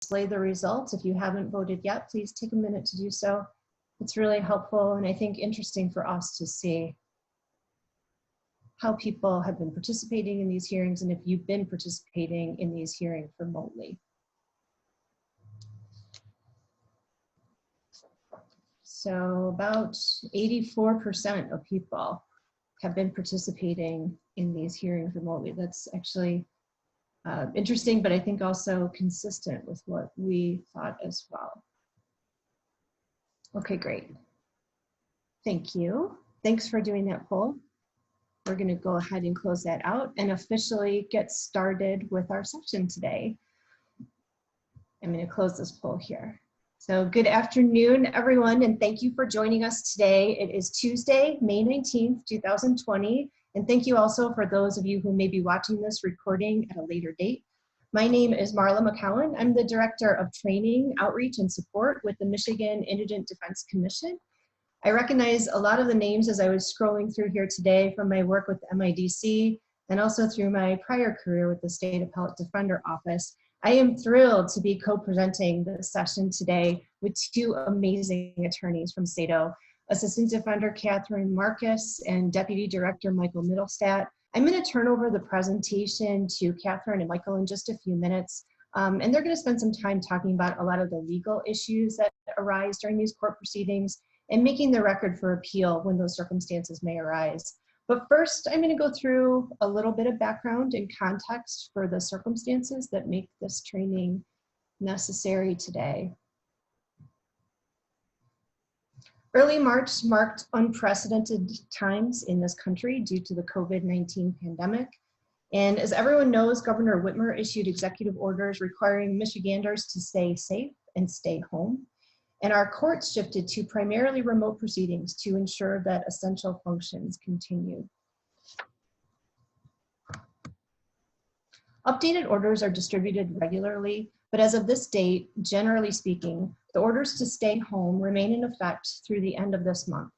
display the results. If you haven't voted yet, please take a minute to do so. It's really helpful and I think interesting for us to see how people have been participating in these hearings and if you've been participating in these hearings remotely. So about 84% of people have been participating in these hearings remotely. That's actually interesting, but I think also consistent with what we thought as well. Okay, great. Thank you. Thanks for doing that poll. We're going to go ahead and close that out and officially get started with our session today. I'm going to close this poll here. So good afternoon, everyone, and thank you for joining us today. It is Tuesday, May 19th, 2020, and thank you also for those of you who may be watching this recording at a later date. My name is Marla McCowan. I'm the Director of Training, Outreach, and Support with the Michigan Indigent Defense Commission. I recognize a lot of the names as I was scrolling through here today from my work with the MIDC and also through my prior career with the State Appellate Defender Office. I am thrilled to be co-presenting this session today with two amazing attorneys from SATO, Assistant Defender Katherine Marcuz and Deputy Director Michael Mittlestat. I'm going to turn over the presentation to Katherine and Michael in just a few minutes, and they're going to spend some time talking about a lot of the legal issues that arise during these court proceedings and making the record for appeal when those circumstances may arise. But first, I'm going to go through a little bit of background and context for the circumstances that make this training necessary today. Early March marked unprecedented times in this country due to the COVID-19 pandemic. And as everyone knows, Governor Whitmer issued executive orders requiring Michiganders to stay safe and stay home. And our courts shifted to primarily remote proceedings to ensure that essential functions continue. Updated orders are distributed regularly, but as of this date, generally speaking, the orders to stay home remain in effect through the end of this month.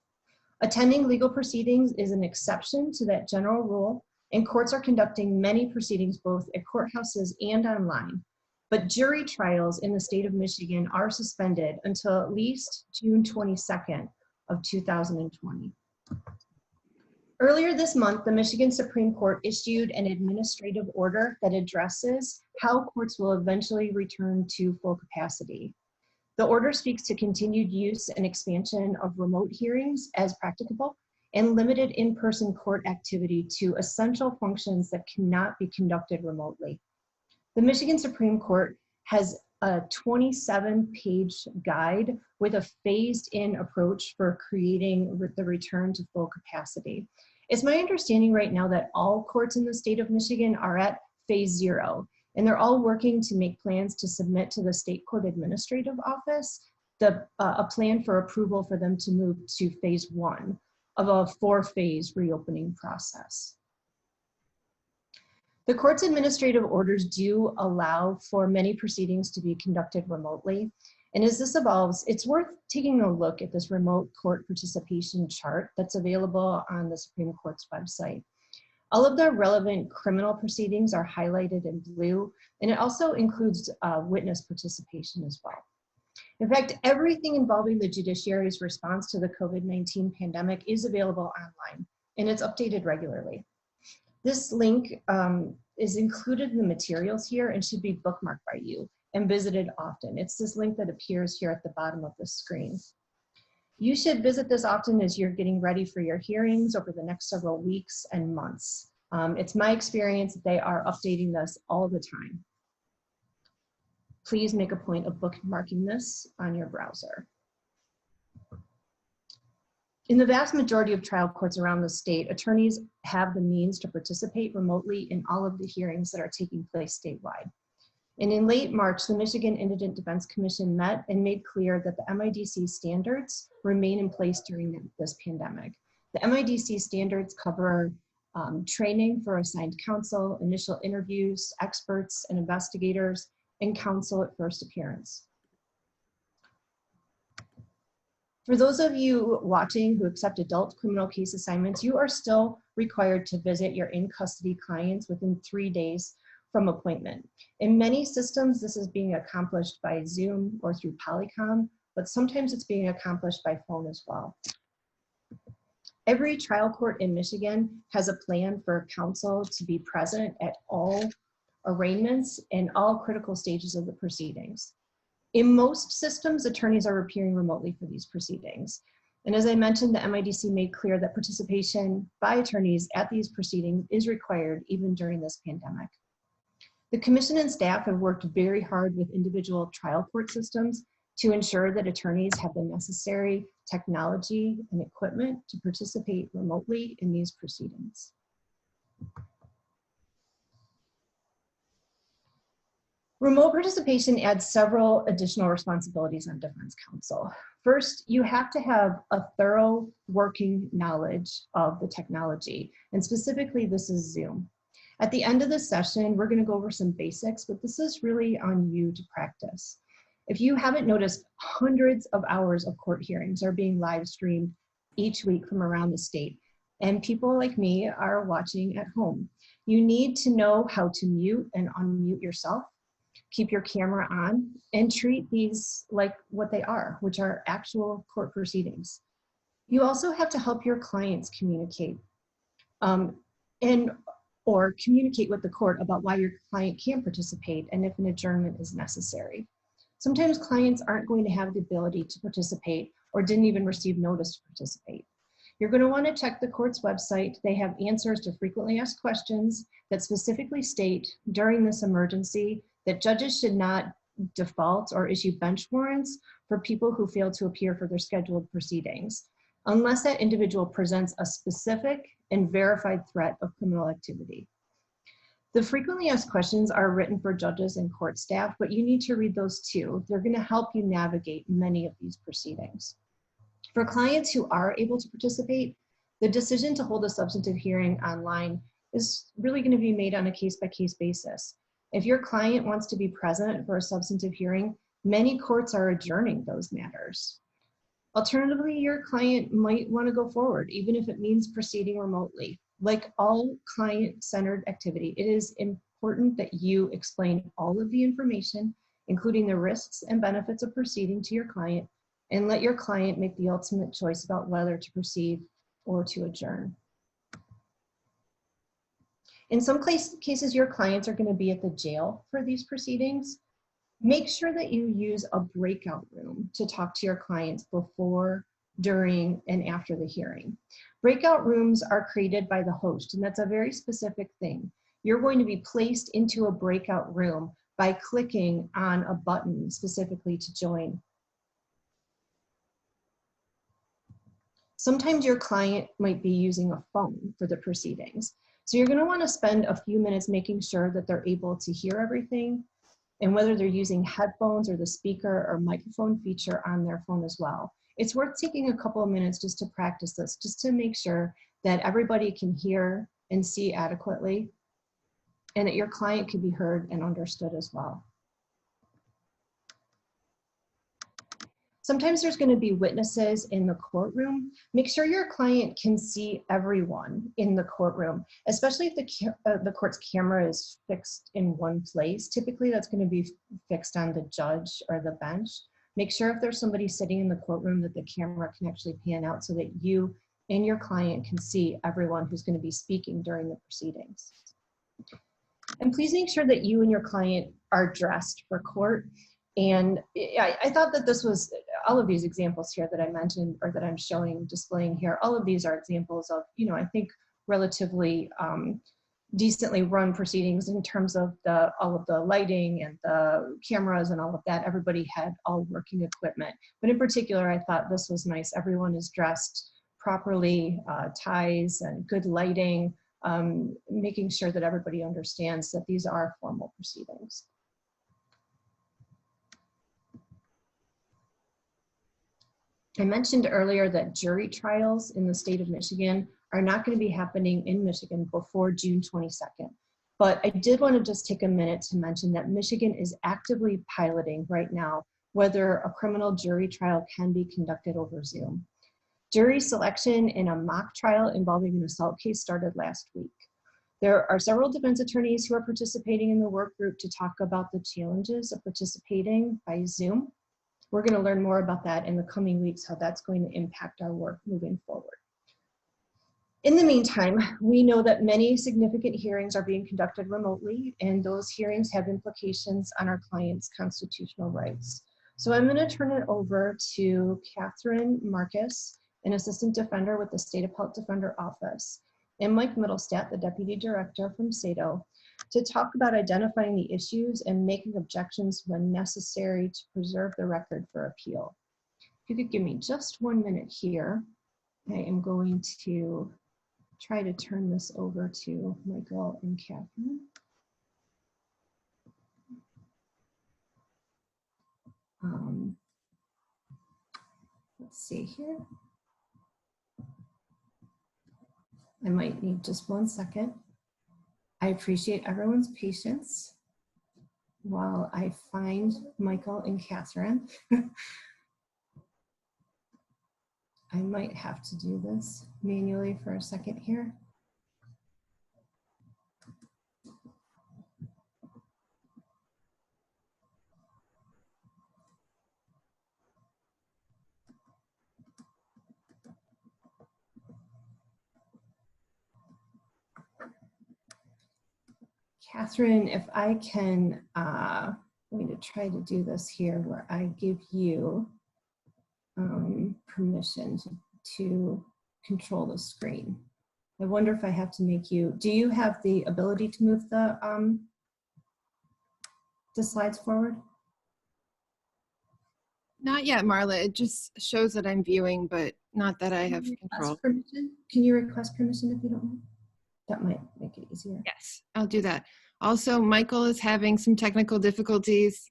Attending legal proceedings is an exception to that general rule, and courts are conducting many proceedings both at courthouses and online. But jury trials in the state of Michigan are suspended until at least June 22nd of 2020. Earlier this month, the Michigan Supreme Court issued an administrative order that addresses how courts will eventually return to full capacity. The order speaks to continued use and expansion of remote hearings as practicable and limited in-person court activity to essential functions that cannot be conducted remotely. The Michigan Supreme Court has a 27-page guide with a phased-in approach for creating the return to full capacity. It's my understanding right now that all courts in the state of Michigan are at phase 0, and they're all working to make plans to submit to the State Court Administrative Office a plan for approval for them to move to phase 1 of a 4-phase reopening process. The court's administrative orders do allow for many proceedings to be conducted remotely. And as this evolves, it's worth taking a look at this remote court participation chart that's available on the Supreme Court's website. All of the relevant criminal proceedings are highlighted in blue, and it also includes witness participation as well. In fact, everything involving the judiciary's response to the COVID-19 pandemic is available online, and it's updated regularly. This link is included in the materials here and should be bookmarked by you and visited often. It's this link that appears here at the bottom of the screen. You should visit this often as you're getting ready for your hearings over the next several weeks and months. It's my experience that they are updating this all the time. Please make a point of bookmarking this on your browser. In the vast majority of trial courts around the state, attorneys have the means to participate remotely in all of the hearings that are taking place statewide. And in late March, the Michigan Indigent Defense Commission met and made clear that the MIDC standards remain in place during this pandemic. The MIDC standards cover training for assigned counsel, initial interviews, experts and investigators, and counsel at first appearance. For those of you watching who accept adult criminal case assignments, you are still required to visit your in-custody clients within 3 days from appointment. In many systems, this is being accomplished by Zoom or through Polycom, but sometimes it's being accomplished by phone as well. Every trial court in Michigan has a plan for counsel to be present at all arraignments and all critical stages of the proceedings. In most systems, attorneys are appearing remotely for these proceedings. And as I mentioned, the MIDC made clear that participation by attorneys at these proceedings is required even during this pandemic. The commission and staff have worked very hard with individual trial court systems to ensure that attorneys have the necessary technology and equipment to participate remotely in these proceedings. Remote participation adds several additional responsibilities on defense counsel. First, you have to have a thorough working knowledge of the technology, and specifically this is Zoom. At the end of this session, we're going to go over some basics, but this is really on you to practice. If you haven't noticed, hundreds of hours of court hearings are being live streamed each week from around the state, and people like me are watching at home. You need to know how to mute and unmute yourself, keep your camera on, and treat these like what they are, which are actual court proceedings. You also have to help your clients communicate or communicate with the court about why your client can participate and if an adjournment is necessary. Sometimes clients aren't going to have the ability to participate or didn't even receive notice to participate. You're going to want to check the court's website. They have answers to frequently asked questions that specifically state during this emergency that judges should not default or issue bench warrants for people who fail to appear for their scheduled proceedings, unless that individual presents a specific and verified threat of criminal activity. The frequently asked questions are written for judges and court staff, but you need to read those too. They're going to help you navigate many of these proceedings. For clients who are able to participate, the decision to hold a substantive hearing online is really going to be made on a case-by-case basis. If your client wants to be present for a substantive hearing, many courts are adjourning those matters. Alternatively, your client might want to go forward, even if it means proceeding remotely. Like all client-centered activity, it is important that you explain all of the information, including the risks and benefits of proceeding to your client, and let your client make the ultimate choice about whether to proceed or to adjourn. In some cases, your clients are going to be at the jail for these proceedings. Make sure that you use a breakout room to talk to your clients before, during, and after the hearing. Breakout rooms are created by the host, and that's a very specific thing. You're going to be placed into a breakout room by clicking on a button specifically to join. Sometimes your client might be using a phone for the proceedings. So you're going to want to spend a few minutes making sure that they're able to hear everything, and whether they're using headphones or the speaker or microphone feature on their phone as well. It's worth taking a couple of minutes just to practice this, just to make sure that everybody can hear and see adequately, and that your client can be heard and understood as well. Sometimes there's going to be witnesses in the courtroom. Make sure your client can see everyone in the courtroom, especially if the court's camera is fixed in one place. Typically, that's going to be fixed on the judge or the bench. Make sure if there's somebody sitting in the courtroom that the camera can actually pan out so that you and your client can see everyone who's going to be speaking during the proceedings. And please make sure that you and your client are dressed for court. And I thought that this was, all of these examples here that I mentioned or that I'm displaying here, all of these are examples of, I think relatively decently run proceedings in terms of all of the lighting and the cameras and all of that. Everybody had all working equipment. But in particular, I thought this was nice. Everyone is dressed properly, ties and good lighting, making sure that everybody understands that these are formal proceedings. I mentioned earlier that jury trials in the state of Michigan are not going to be happening in Michigan before June 22nd. But I did want to just take a minute to mention that Michigan is actively piloting right now whether a criminal jury trial can be conducted over Zoom. Jury selection in a mock trial involving an assault case started last week. There are several defense attorneys who are participating in the work group to talk about the challenges of participating by Zoom. We're going to learn more about that in the coming weeks, how that's going to impact our work moving forward. In the meantime, we know that many significant hearings are being conducted remotely, and those hearings have implications on our clients' constitutional rights. So I'm going to turn it over to Katherine Marcuz, an assistant defender with the State Appellate Defender Office, and Mike Mittlestat, the deputy director from SATO, to talk about identifying the issues and making objections when necessary to preserve the record for appeal. If you could give me just 1 minute here, I am going to try to turn this over to Michael and Katherine. Let's see here. I might need just 1 second. I appreciate everyone's patience while I find Michael and Katherine. I might have to do this manually for a second here. Katherine, if I can, I'm going to try to do this here where I give you permission to control the screen. I wonder if I have to make you, do you have the ability to move the slides forward? Not yet, Marla. It just shows that I'm viewing, but not that I have control. Permission? Can you request permission if you don't mind? That might make it easier. Yes, I'll do that. Also, Michael is having some technical difficulties.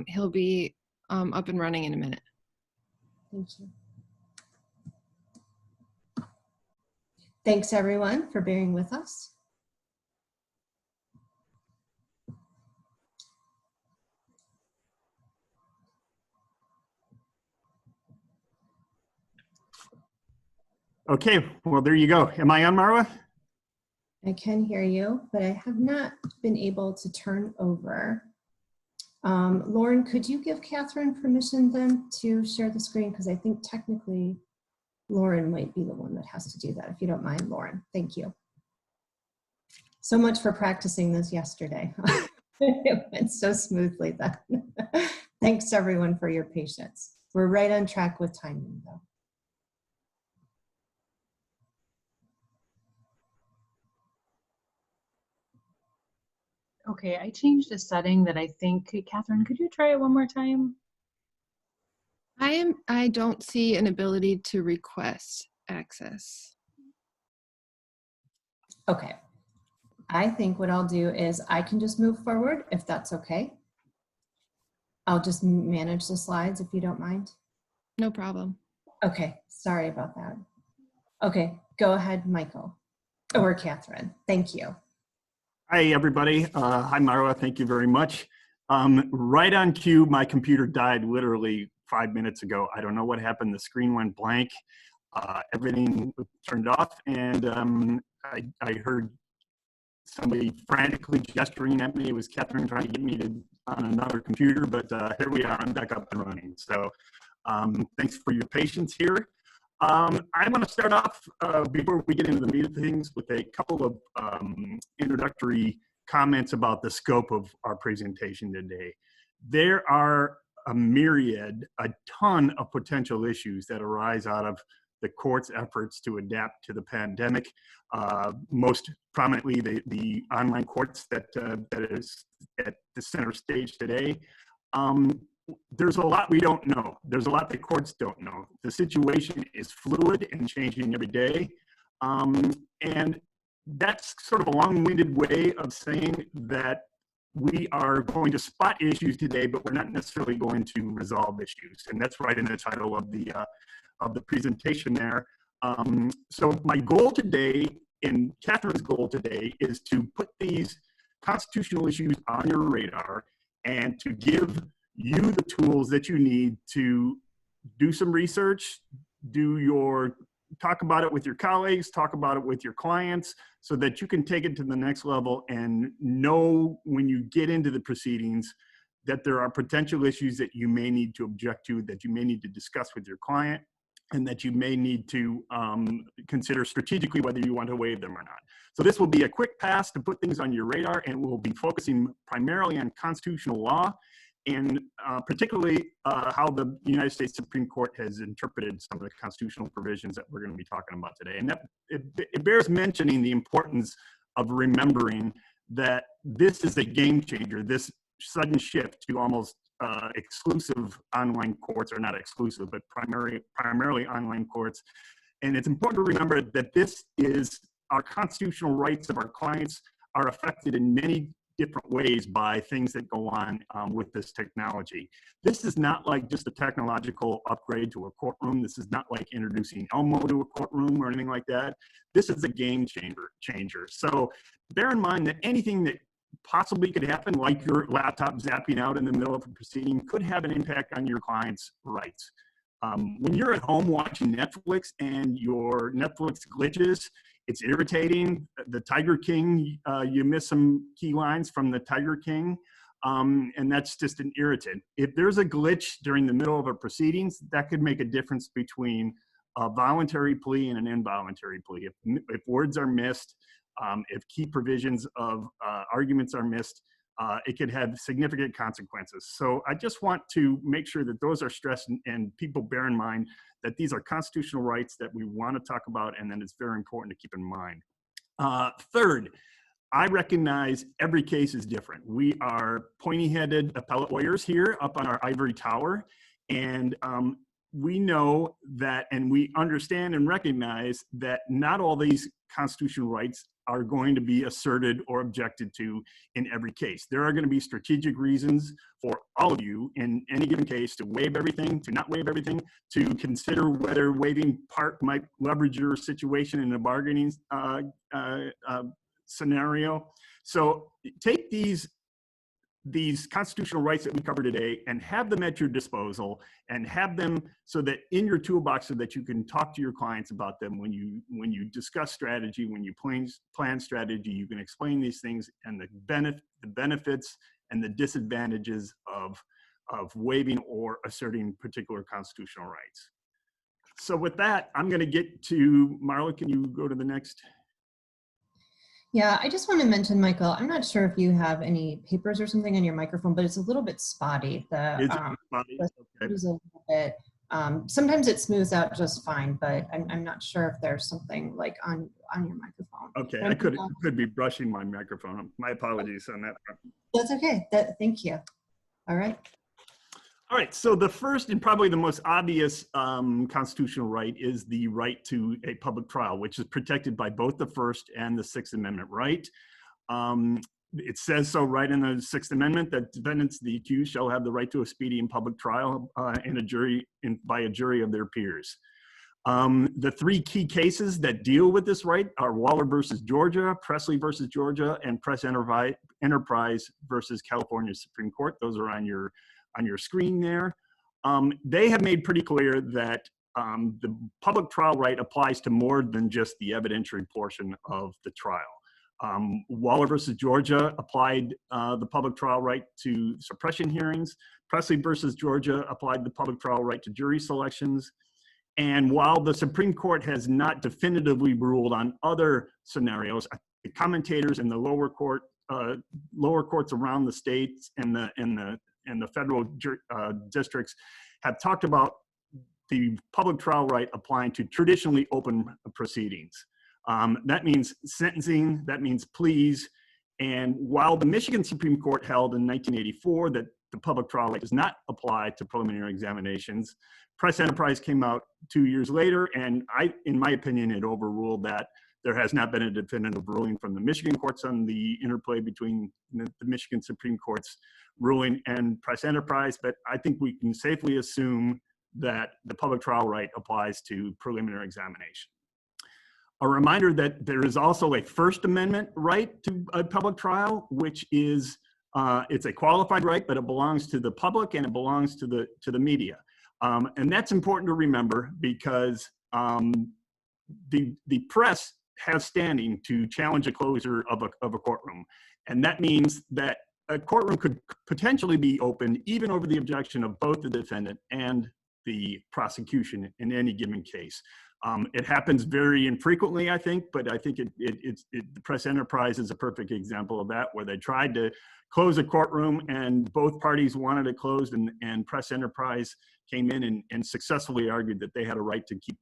He'll be up and running in a minute. Thank you. Thanks everyone for bearing with us. Okay, well, there you go. Am I on, Marla? I can hear you, but I have not been able to turn over. Lauren, could you give Katherine permission then to share the screen? Because I think technically Lauren might be the one that has to do that, if you don't mind, Lauren. Thank you. So much for practicing this yesterday. It went so smoothly then. Thanks everyone for your patience. We're right on track with timing though. Okay, I changed a setting that I think, Katherine, could you try it one more time? I don't see an ability to request access. Okay. I think what I'll do is I can just move forward if that's okay. I'll just manage the slides if you don't mind. No problem. Okay, sorry about that. Okay, go ahead, Michael or Katherine. Thank you. Hi, everybody. Hi, Marla. Thank you very much. Right on cue, my computer died literally 5 minutes ago. I don't know what happened. The screen went blank. Everything was turned off, and I heard somebody frantically gesturing at me. It was Katherine trying to get me on another computer, but here we are. I'm back up and running. So thanks for your patience here. I want to start off before we get into the meat of things with a couple of introductory comments about the scope of our presentation today. There are a myriad, a ton of potential issues that arise out of the court's efforts to adapt to the pandemic. Most prominently, the online courts that is at the center stage today. There's a lot we don't know. There's a lot the courts don't know. The situation is fluid and changing every day. And that's sort of a long-winded way of saying that we are going to spot issues today, but we're not necessarily going to resolve issues. And that's right in the title of the presentation there. So my goal today, and Katherine's goal today, is to put these constitutional issues on your radar and to give you the tools that you need to do some research, do your talk about it with your colleagues, talk about it with your clients, so that you can take it to the next level and know when you get into the proceedings that there are potential issues that you may need to object to, that you may need to discuss with your client, and that you may need to consider strategically whether you want to waive them or not. So this will be a quick pass to put things on your radar, and we'll be focusing primarily on constitutional law, and particularly how the United States Supreme Court has interpreted some of the constitutional provisions that we're going to be talking about today. And that it bears mentioning the importance of remembering that this is a game changer, this sudden shift to almost exclusive online courts, or not exclusive, but primarily online courts. And it's important to remember that this is our constitutional rights of our clients are affected in many different ways by things that go on with this technology. This is not like just a technological upgrade to a courtroom. This is not like introducing Elmo to a courtroom or anything like that. This is a game changer. So bear in mind that anything that possibly could happen, like your laptop zapping out in the middle of a proceeding, could have an impact on your client's rights. When you're at home watching Netflix and your Netflix glitches, it's irritating. The Tiger King, you miss some key lines from the Tiger King, and that's just an irritant. If there's a glitch during the middle of a proceedings, that could make a difference between a voluntary plea and an involuntary plea. If words are missed, if key provisions of arguments are missed, it could have significant consequences. So I just want to make sure that those are stressed, and people bear in mind that these are constitutional rights that we want to talk about, and then it's very important to keep in mind. Third, I recognize every case is different. We are pointy-headed appellate lawyers here up on our ivory tower, and we know that, and we understand and recognize that not all these constitutional rights are going to be asserted or objected to in every case. There are going to be strategic reasons for all of you in any given case to waive everything, to not waive everything, to consider whether waiving part might leverage your situation in a bargaining scenario. So take these constitutional rights that we cover today and have them at your disposal, and have them so that in your toolbox, so that you can talk to your clients about them when you discuss strategy, when you plan strategy. You can explain these things and the benefits and the disadvantages of waiving or asserting particular constitutional rights. So with that, I'm going to get to Marla. Can you go to the next? Yeah, I just want to mention, Michael, I'm not sure if you have any papers or something on your microphone, but it's a little bit spotty. Is it spotty? Okay. Is a little bit, sometimes it smooths out just fine, but I'm not sure if there's something like on your microphone. Okay, I could be brushing my microphone. My apologies on that front. That's okay. Thank you. All right. All right, so the first and probably the most obvious constitutional right is the right to a public trial, which is protected by both the First and the Sixth Amendment right. It says so right in the Sixth Amendment that defendants, the accused, shall have the right to a speedy and public trial by a jury of their peers. The three key cases that deal with this right are Waller versus Georgia, Presley versus Georgia, and Press Enterprise versus California Supreme Court. Those are on your screen there. They have made pretty clear that the public trial right applies to more than just the evidentiary portion of the trial. Waller versus Georgia applied the public trial right to suppression hearings. Presley versus Georgia applied the public trial right to jury selections. And while the Supreme Court has not definitively ruled on other scenarios, the commentators in the lower courts around the states and the federal districts have talked about the public trial right applying to traditionally open proceedings. That means sentencing, that means pleas. And while the Michigan Supreme Court held in 1984 that the public trial right does not apply to preliminary examinations, Press Enterprise came out 2 years later, and in my opinion, it overruled that. There has not been a definitive ruling from the Michigan courts on the interplay between the Michigan Supreme Court's ruling and Press Enterprise, but I think we can safely assume that the public trial right applies to preliminary examination. A reminder that there is also a First Amendment right to a public trial, which is, it's a qualified right, but it belongs to the public and it belongs to the media. And that's important to remember because the press has standing to challenge a closure of a courtroom. And that means that a courtroom could potentially be opened even over the objection of both the defendant and the prosecution in any given case. It happens very infrequently, I think, but I think the Press Enterprise is a perfect example of that, where they tried to close a courtroom and both parties wanted it closed, and Press Enterprise came in and successfully argued that they had a right to keep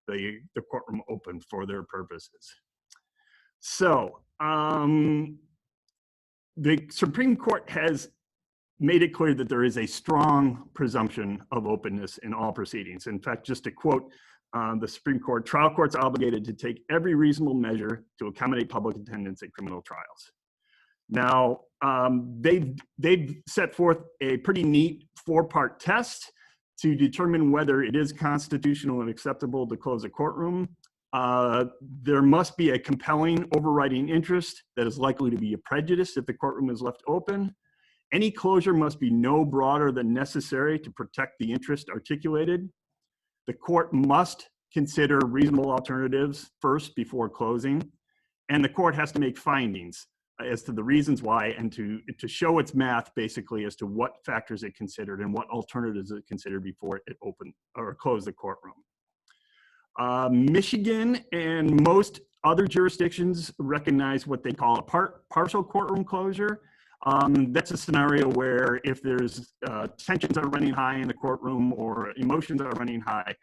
the courtroom open for their purposes. So the Supreme Court has made it clear that there is a strong presumption of openness in all proceedings. In fact, just to quote the Supreme Court, trial courts are obligated to take every reasonable measure to accommodate public attendance at criminal trials. Now, they've set forth a pretty neat 4-part test to determine whether it is constitutional and acceptable to close a courtroom. There must be a compelling overriding interest that is likely to be a prejudice if the courtroom is left open. Any closure must be no broader than necessary to protect the interest articulated. The court must consider reasonable alternatives first before closing, and the court has to make findings as to the reasons why, and to show its math basically as to what factors it considered and what alternatives it considered before it opened or closed the courtroom. Michigan and most other jurisdictions recognize what they call a partial courtroom closure. That's a scenario where if there's tensions are running high in the courtroom or emotions are running high,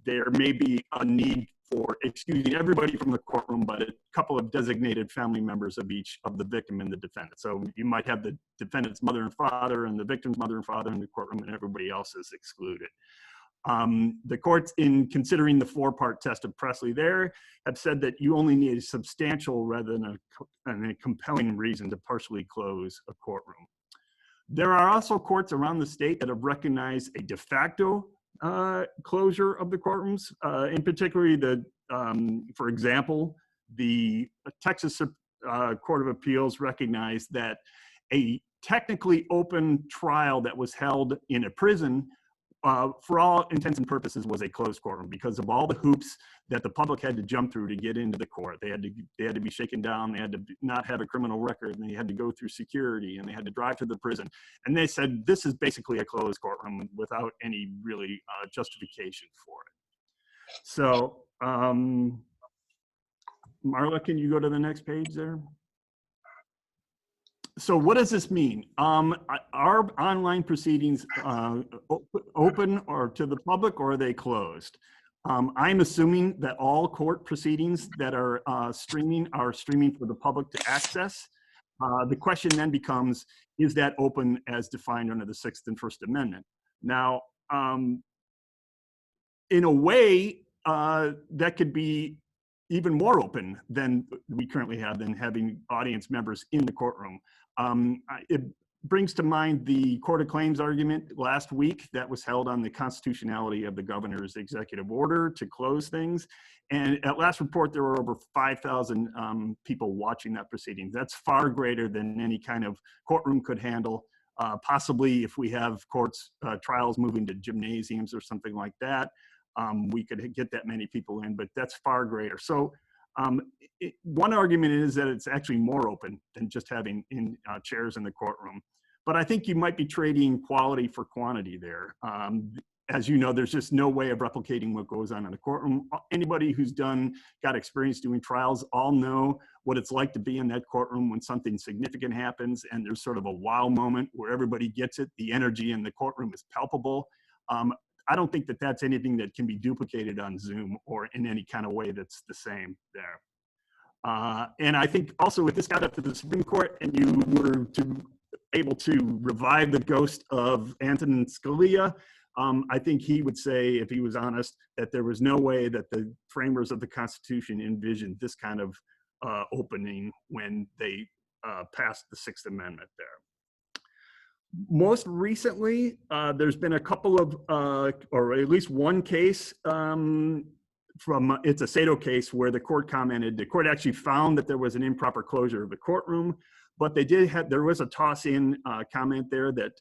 there may be a need for excusing everybody from the courtroom, but a couple of designated family members of each of the victim and the defendant. So you might have the defendant's mother and father and the victim's mother and father in the courtroom, and everybody else is excluded. The courts, in considering the 4-part test of Presley there, have said that you only need a substantial rather than a compelling reason to partially close a courtroom. There are also courts around the state that have recognized a de facto closure of the courtrooms. In particular, for example, the Texas Court of Appeals recognized that a technically open trial that was held in a prison for all intents and purposes was a closed courtroom because of all the hoops that the public had to jump through to get into the court. They had to be shaken down, they had to not have a criminal record, and they had to go through security, and they had to drive to the prison. And they said this is basically a closed courtroom without any really justification for it. So Marla, can you go to the next page there? So what does this mean? Are online proceedings open or to the public, or are they closed? I'm assuming that all court proceedings that are streaming for the public to access. The question then becomes, is that open as defined under the 6th and 1st Amendment? Now, in a way, that could be even more open than we currently have, than having audience members in the courtroom. It brings to mind the Court of Claims argument last week that was held on the constitutionality of the governor's executive order to close things. And at last report, there were over 5,000 people watching that proceeding. That's far greater than any kind of courtroom could handle. Possibly if we have courts, trials moving to gymnasiums or something like that, we could get that many people in, but that's far greater. So one argument is that it's actually more open than just having chairs in the courtroom. But I think you might be trading quality for quantity there. As you know, there's just no way of replicating what goes on in the courtroom. Anybody who's got experience doing trials all know what it's like to be in that courtroom when something significant happens and there's sort of a wow moment where everybody gets it. The energy in the courtroom is palpable. I don't think that that's anything that can be duplicated on Zoom or in any kind of way that's the same there. And I think also if this got up to the Supreme Court and you were able to revive the ghost of Antonin Scalia, I think he would say, if he was honest, that there was no way that the framers of the Constitution envisioned this kind of opening when they passed the 6th Amendment there. Most recently, there's been a couple of, or at least one case it's a Sato case where the court commented, the court actually found that there was an improper closure of the courtroom, but they did have, there was a toss-in comment there that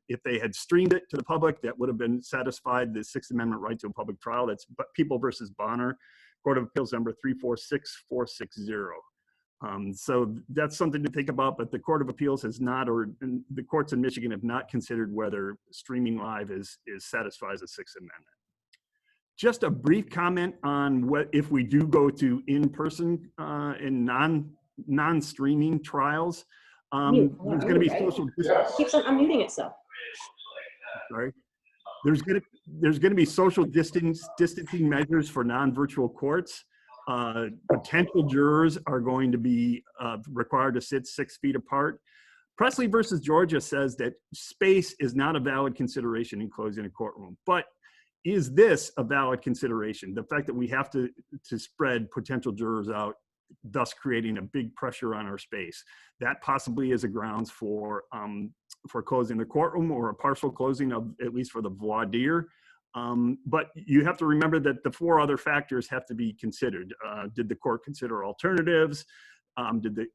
if they had streamed it to the public, that would have been satisfied the Sixth Amendment right to a public trial. That's People versus Bonner, Court of Appeals number 346460. So that's something to think about, but the Court of Appeals has not, or the courts in Michigan have not considered whether streaming live satisfies the Sixth Amendment. Just a brief comment on what if we do go to in-person and non-streaming trials. There's going to be social distancing. Keeps on unmuting itself. Sorry. There's going to be social distancing measures for non-virtual courts. Potential jurors are going to be required to sit 6 feet apart. Presley versus Georgia says that space is not a valid consideration in closing a courtroom. But is this a valid consideration? The fact that we have to spread potential jurors out, thus creating a big pressure on our space. That possibly is a grounds for closing the courtroom or a partial closing of, at least for the voir dire. But you have to remember that the 4 other factors have to be considered. Did the court consider alternatives?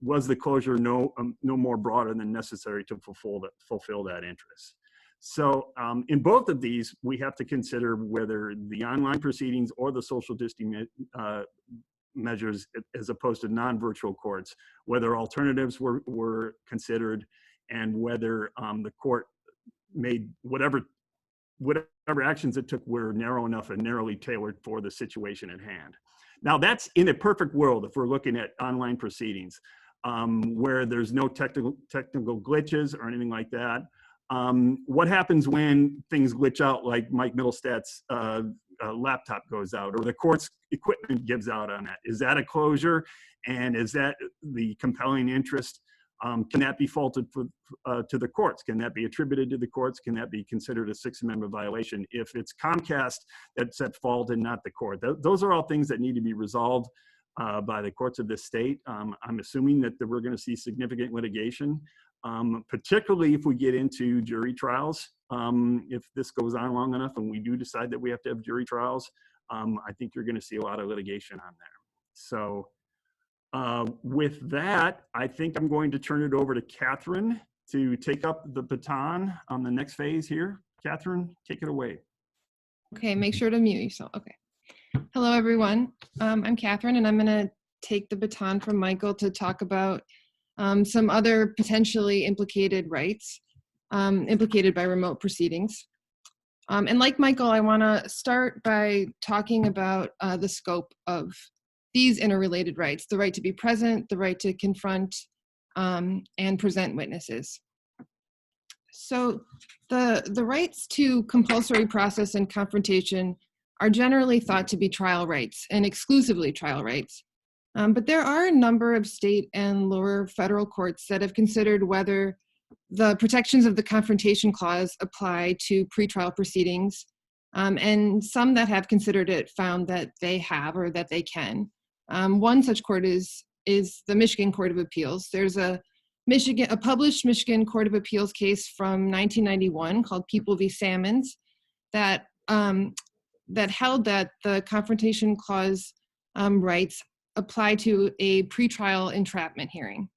Was the closure no more broader than necessary to fulfill that interest? So in both of these, we have to consider whether the online proceedings or the social distancing measures, as opposed to non-virtual courts, whether alternatives were considered, and whether the court made whatever actions it took were narrow enough and narrowly tailored for the situation at hand. Now, that's in a perfect world if we're looking at online proceedings where there's no technical glitches or anything like that. What happens when things glitch out, like Mike Middlestat's laptop goes out, or the court's equipment gives out on that? Is that a closure? And is that the compelling interest? Can that be faulted to the courts? Can that be attributed to the courts? Can that be considered a Sixth Amendment violation if it's Comcast that's at fault and not the court? Those are all things that need to be resolved by the courts of this state. I'm assuming that we're going to see significant litigation, particularly if we get into jury trials. If this goes on long enough and we do decide that we have to have jury trials, I think you're going to see a lot of litigation on there. So with that, I think I'm going to turn it over to Katherine to take up the baton on the next phase here. Katherine, take it away. Okay, make sure to mute yourself. Okay. Hello, everyone. I'm Katherine, and I'm going to take the baton from Michael to talk about some other potentially implicated rights implicated by remote proceedings. And like Michael, I want to start by talking about the scope of these interrelated rights: the right to be present, the right to confront and present witnesses. So the rights to compulsory process and confrontation are generally thought to be trial rights and exclusively trial rights. But there are a number of state and lower federal courts that have considered whether the protections of the Confrontation Clause apply to pretrial proceedings, and some that have considered it found that they have or that they can. One such court is the Michigan Court of Appeals. There's a published Michigan Court of Appeals case from 1991 called People v. Salmons that held that the Confrontation Clause rights apply to a pretrial entrapment hearing.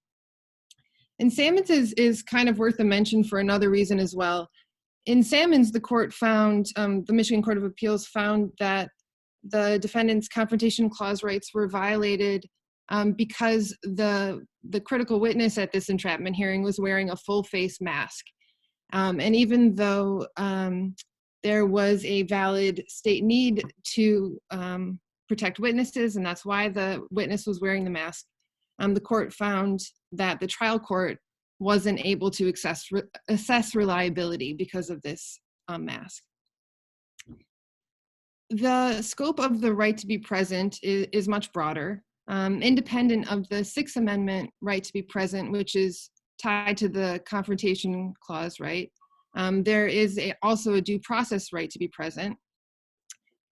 And Salmons is kind of worth a mention for another reason as well. In Salmons, the court found, the Michigan Court of Appeals found that the defendant's Confrontation Clause rights were violated because the critical witness at this entrapment hearing was wearing a full face mask. And even though there was a valid state need to protect witnesses, and that's why the witness was wearing the mask, the court found that the trial court wasn't able to assess reliability because of this mask. The scope of the right to be present is much broader, independent of the Sixth Amendment right to be present, which is tied to the Confrontation Clause right. There is also a due process right to be present.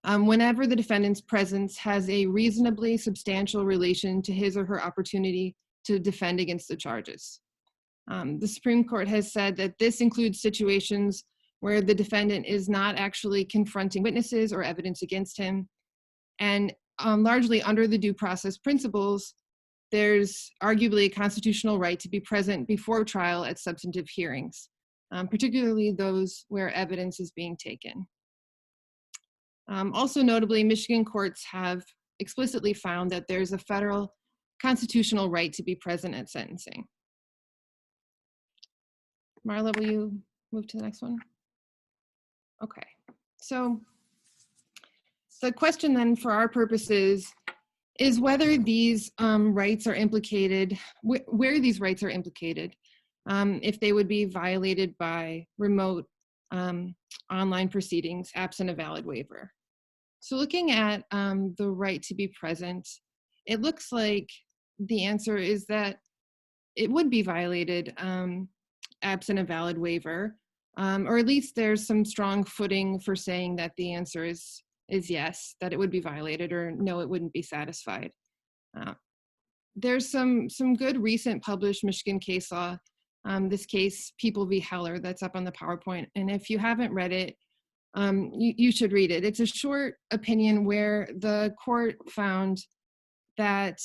Whenever the defendant's presence has a reasonably substantial relation to his or her opportunity to defend against the charges. The Supreme Court has said that this includes situations where the defendant is not actually confronting witnesses or evidence against him. And largely under the due process principles, there's arguably a constitutional right to be present before trial at substantive hearings, particularly those where evidence is being taken. Also notably, Michigan courts have explicitly found that there's a federal constitutional right to be present at sentencing. Marla, will you move to the next one? Okay, so the question then for our purposes is whether these rights are implicated, where these rights are implicated, if they would be violated by remote online proceedings absent a valid waiver. So looking at the right to be present, it looks like the answer is that it would be violated absent a valid waiver, or at least there's some strong footing for saying that the answer is yes, that it would be violated, or no, it wouldn't be satisfied. There's some good recent published Michigan case law. This case, People v. Heller, that's up on the PowerPoint. And if you haven't read it, you should read it. It's a short opinion where the court found that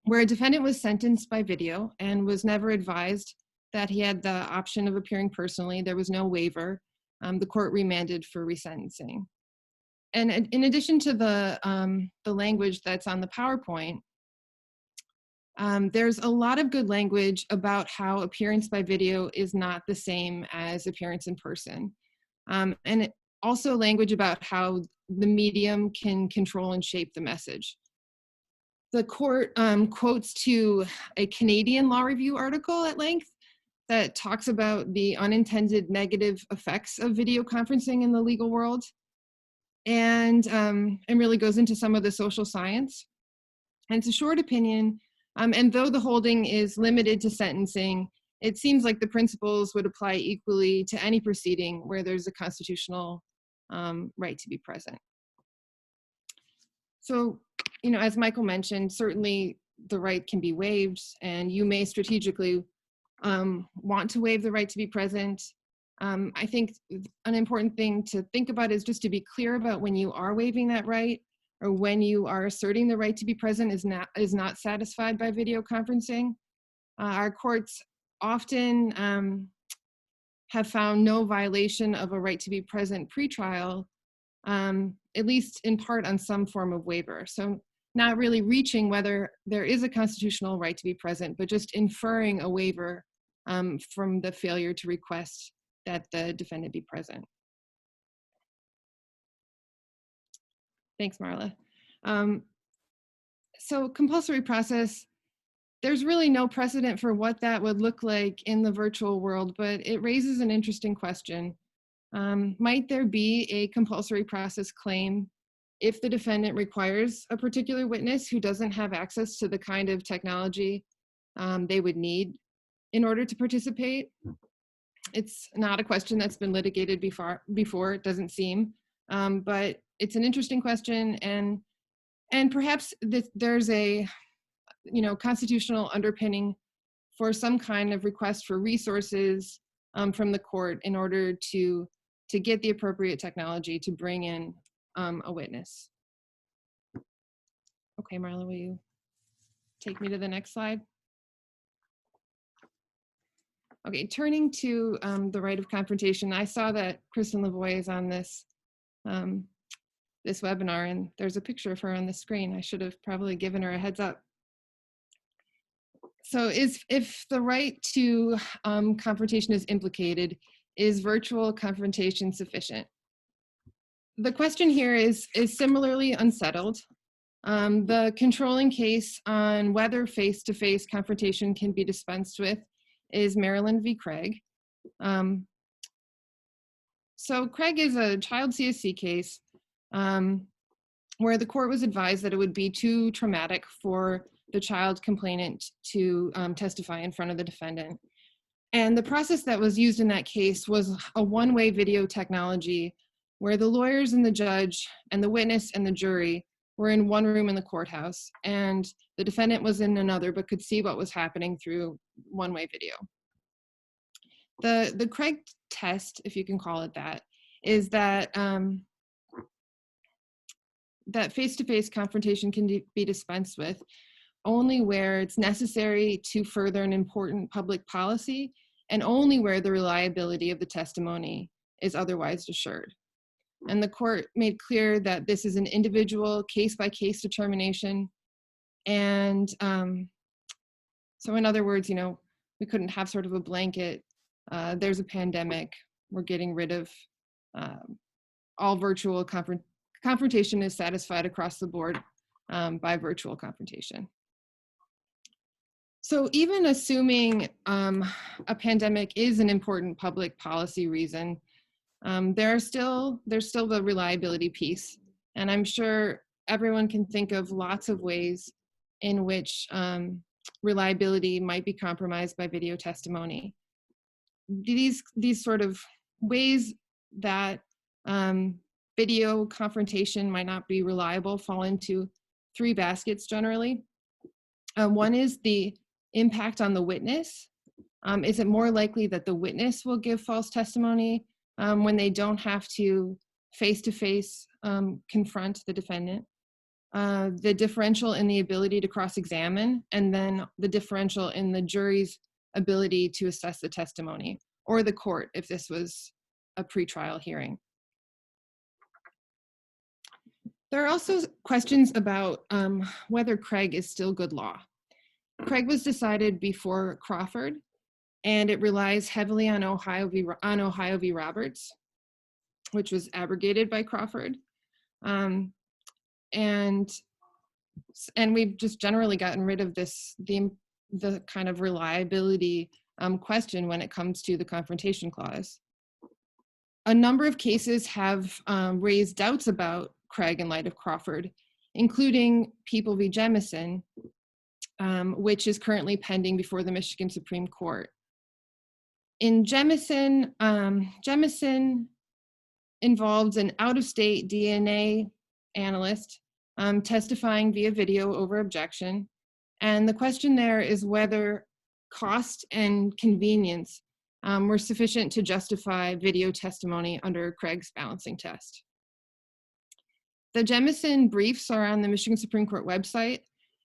where a defendant was sentenced by video and was never advised that he had the option of appearing personally, there was no waiver, the court remanded for resentencing. And in addition to the language that's on the PowerPoint, there's a lot of good language about how appearance by video is not the same as appearance in person. And also language about how the medium can control and shape the message. The court quotes to a Canadian Law Review article at length that talks about the unintended negative effects of video conferencing in the legal world, and really goes into some of the social science. And it's a short opinion, and though the holding is limited to sentencing, it seems like the principles would apply equally to any proceeding where there's a constitutional right to be present. So, you know, as Michael mentioned, certainly the right can be waived, and you may strategically want to waive the right to be present. I think an important thing to think about is just to be clear about when you are waiving that right, or when you are asserting the right to be present is not satisfied by video conferencing. Our courts often have found no violation of a right to be present pretrial, at least in part on some form of waiver. So not really reaching whether there is a constitutional right to be present, but just inferring a waiver from the failure to request that the defendant be present. Thanks, Marla. So compulsory process, there's really no precedent for what that would look like in the virtual world, but it raises an interesting question. Might there be a compulsory process claim if the defendant requires a particular witness who doesn't have access to the kind of technology they would need in order to participate? It's not a question that's been litigated before, it doesn't seem, but it's an interesting question, and perhaps there's a constitutional underpinning for some kind of request for resources from the court in order to get the appropriate technology to bring in a witness. Okay, Marla, will you take me to the next slide? Okay, turning to the right of confrontation, I saw that Kristen Lavoie is on this this webinar, and there's a picture of her on the screen. I should have probably given her a heads up. So if the right to confrontation is implicated, is virtual confrontation sufficient? The question here is similarly unsettled. The controlling case on whether face-to-face confrontation can be dispensed with is Maryland v. Craig. So Craig is a child CSC case where the court was advised that it would be too traumatic for the child complainant to testify in front of the defendant. And the process that was used in that case was a one-way video technology where the lawyers and the judge and the witness and the jury were in one room in the courthouse, and the defendant was in another but could see what was happening through one-way video. The Craig test, if you can call it that, is that that face-to-face confrontation can be dispensed with only where it's necessary to further an important public policy and only where the reliability of the testimony is otherwise assured. And the court made clear that this is an individual case-by-case determination. And so in other words, we couldn't have sort of a blanket, there's a pandemic, we're getting rid of all virtual confrontation is satisfied across the board by virtual confrontation. So even assuming a pandemic is an important public policy reason, there's still the reliability piece. And I'm sure everyone can think of lots of ways in which reliability might be compromised by video testimony. These sort of ways that video confrontation might not be reliable fall into three baskets generally. One is the impact on the witness. Is it more likely that the witness will give false testimony when they don't have to face-to-face confront the defendant? The differential in the ability to cross-examine, and then the differential in the jury's ability to assess the testimony, or the court if this was a pretrial hearing. There are also questions about whether Craig is still good law. Craig was decided before Crawford, and it relies heavily on Ohio v. Roberts, which was abrogated by Crawford. And we've just generally gotten rid of the kind of reliability question when it comes to the Confrontation Clause. A number of cases have raised doubts about Craig in light of Crawford, including People v. Jemison, which is currently pending before the Michigan Supreme Court. In Jemison, Jemison involved an out-of-state DNA analyst testifying via video over objection. And the question there is whether cost and convenience were sufficient to justify video testimony under Craig's balancing test. The Jemison briefs are on the Michigan Supreme Court website,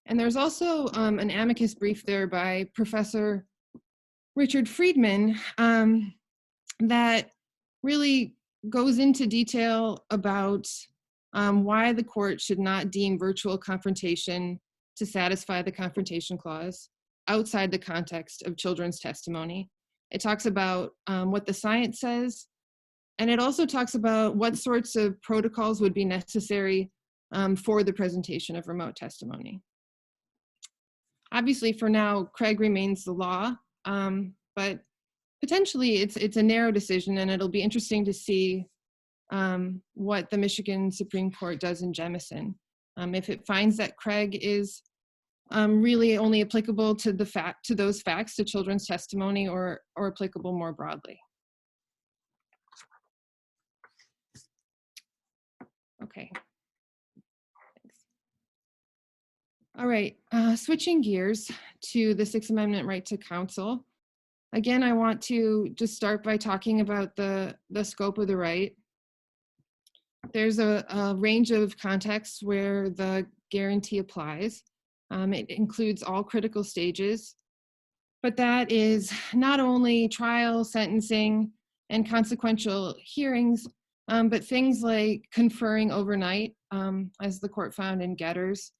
and there's also an amicus brief there by Professor Richard Friedman that really goes into detail about why the court should not deem virtual confrontation to satisfy the Confrontation Clause outside the context of children's testimony. It talks about what the science says, and it also talks about what sorts of protocols would be necessary for the presentation of remote testimony. Obviously, for now, Craig remains the law, but potentially it's a narrow decision, and it'll be interesting to see what the Michigan Supreme Court does in Jemison. If it finds that Craig is really only applicable to those facts, to children's testimony, or applicable more broadly. Okay. Thanks. All right, switching gears to the Sixth Amendment right to counsel. Again, I want to just start by talking about the scope of the right. There's a range of contexts where the guarantee applies. It includes all critical stages, but that is not only trial, sentencing, and consequential hearings, but things like conferring overnight, as the court found in Getters,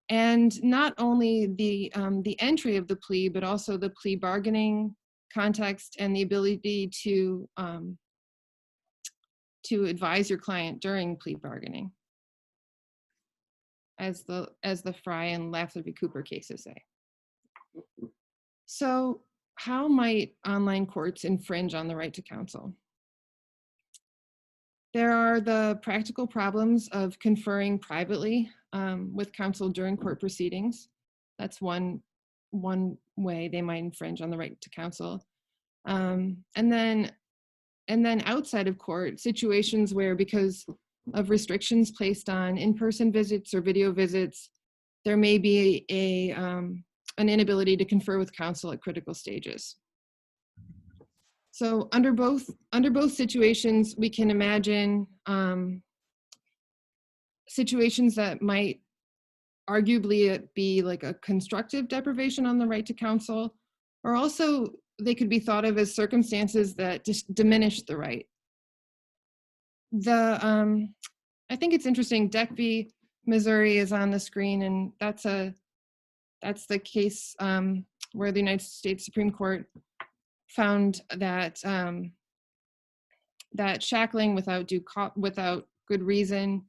and not only the entry of the plea, but also the plea bargaining context and the ability to advise your client during plea bargaining, as the Fry and Lafler v. Cooper cases say. So how might online courts infringe on the right to counsel? There are the practical problems of conferring privately with counsel during court proceedings. That's one way they might infringe on the right to counsel. And then outside of court, situations where, because of restrictions placed on in-person visits or video visits, there may be an inability to confer with counsel at critical stages. So under both situations, we can imagine situations that might arguably it be like a constructive deprivation on the right to counsel, or also they could be thought of as circumstances that just diminish the right. I think it's interesting, Deck v. Missouri is on the screen, and that's the case where the United States Supreme Court found that that shackling without good reason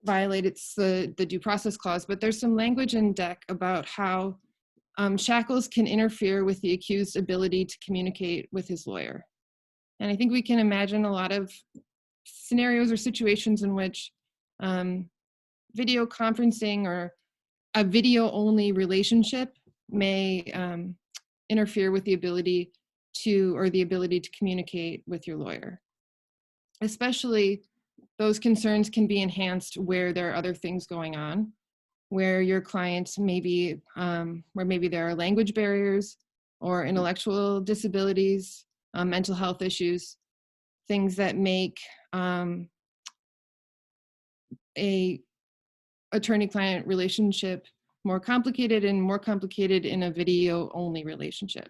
violated the due process clause. But there's some language in Deck about how shackles can interfere with the accused's ability to communicate with his lawyer. And I think we can imagine a lot of scenarios or situations in which video conferencing or a video-only relationship may interfere with the ability to communicate with your lawyer. Especially, those concerns can be enhanced where there are other things going on, where your client maybe, where maybe there are language barriers or intellectual disabilities, mental health issues, things that make a attorney-client relationship more complicated and more complicated in a video-only relationship.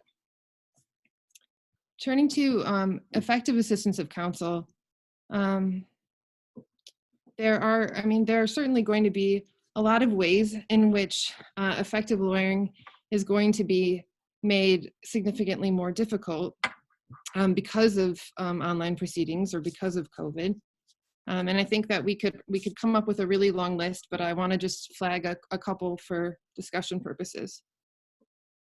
Turning to effective assistance of counsel, there are certainly going to be a lot of ways in which effective lawyering is going to be made significantly more difficult because of online proceedings or because of COVID. And I think that we could come up with a really long list, but I want to just flag a couple for discussion purposes.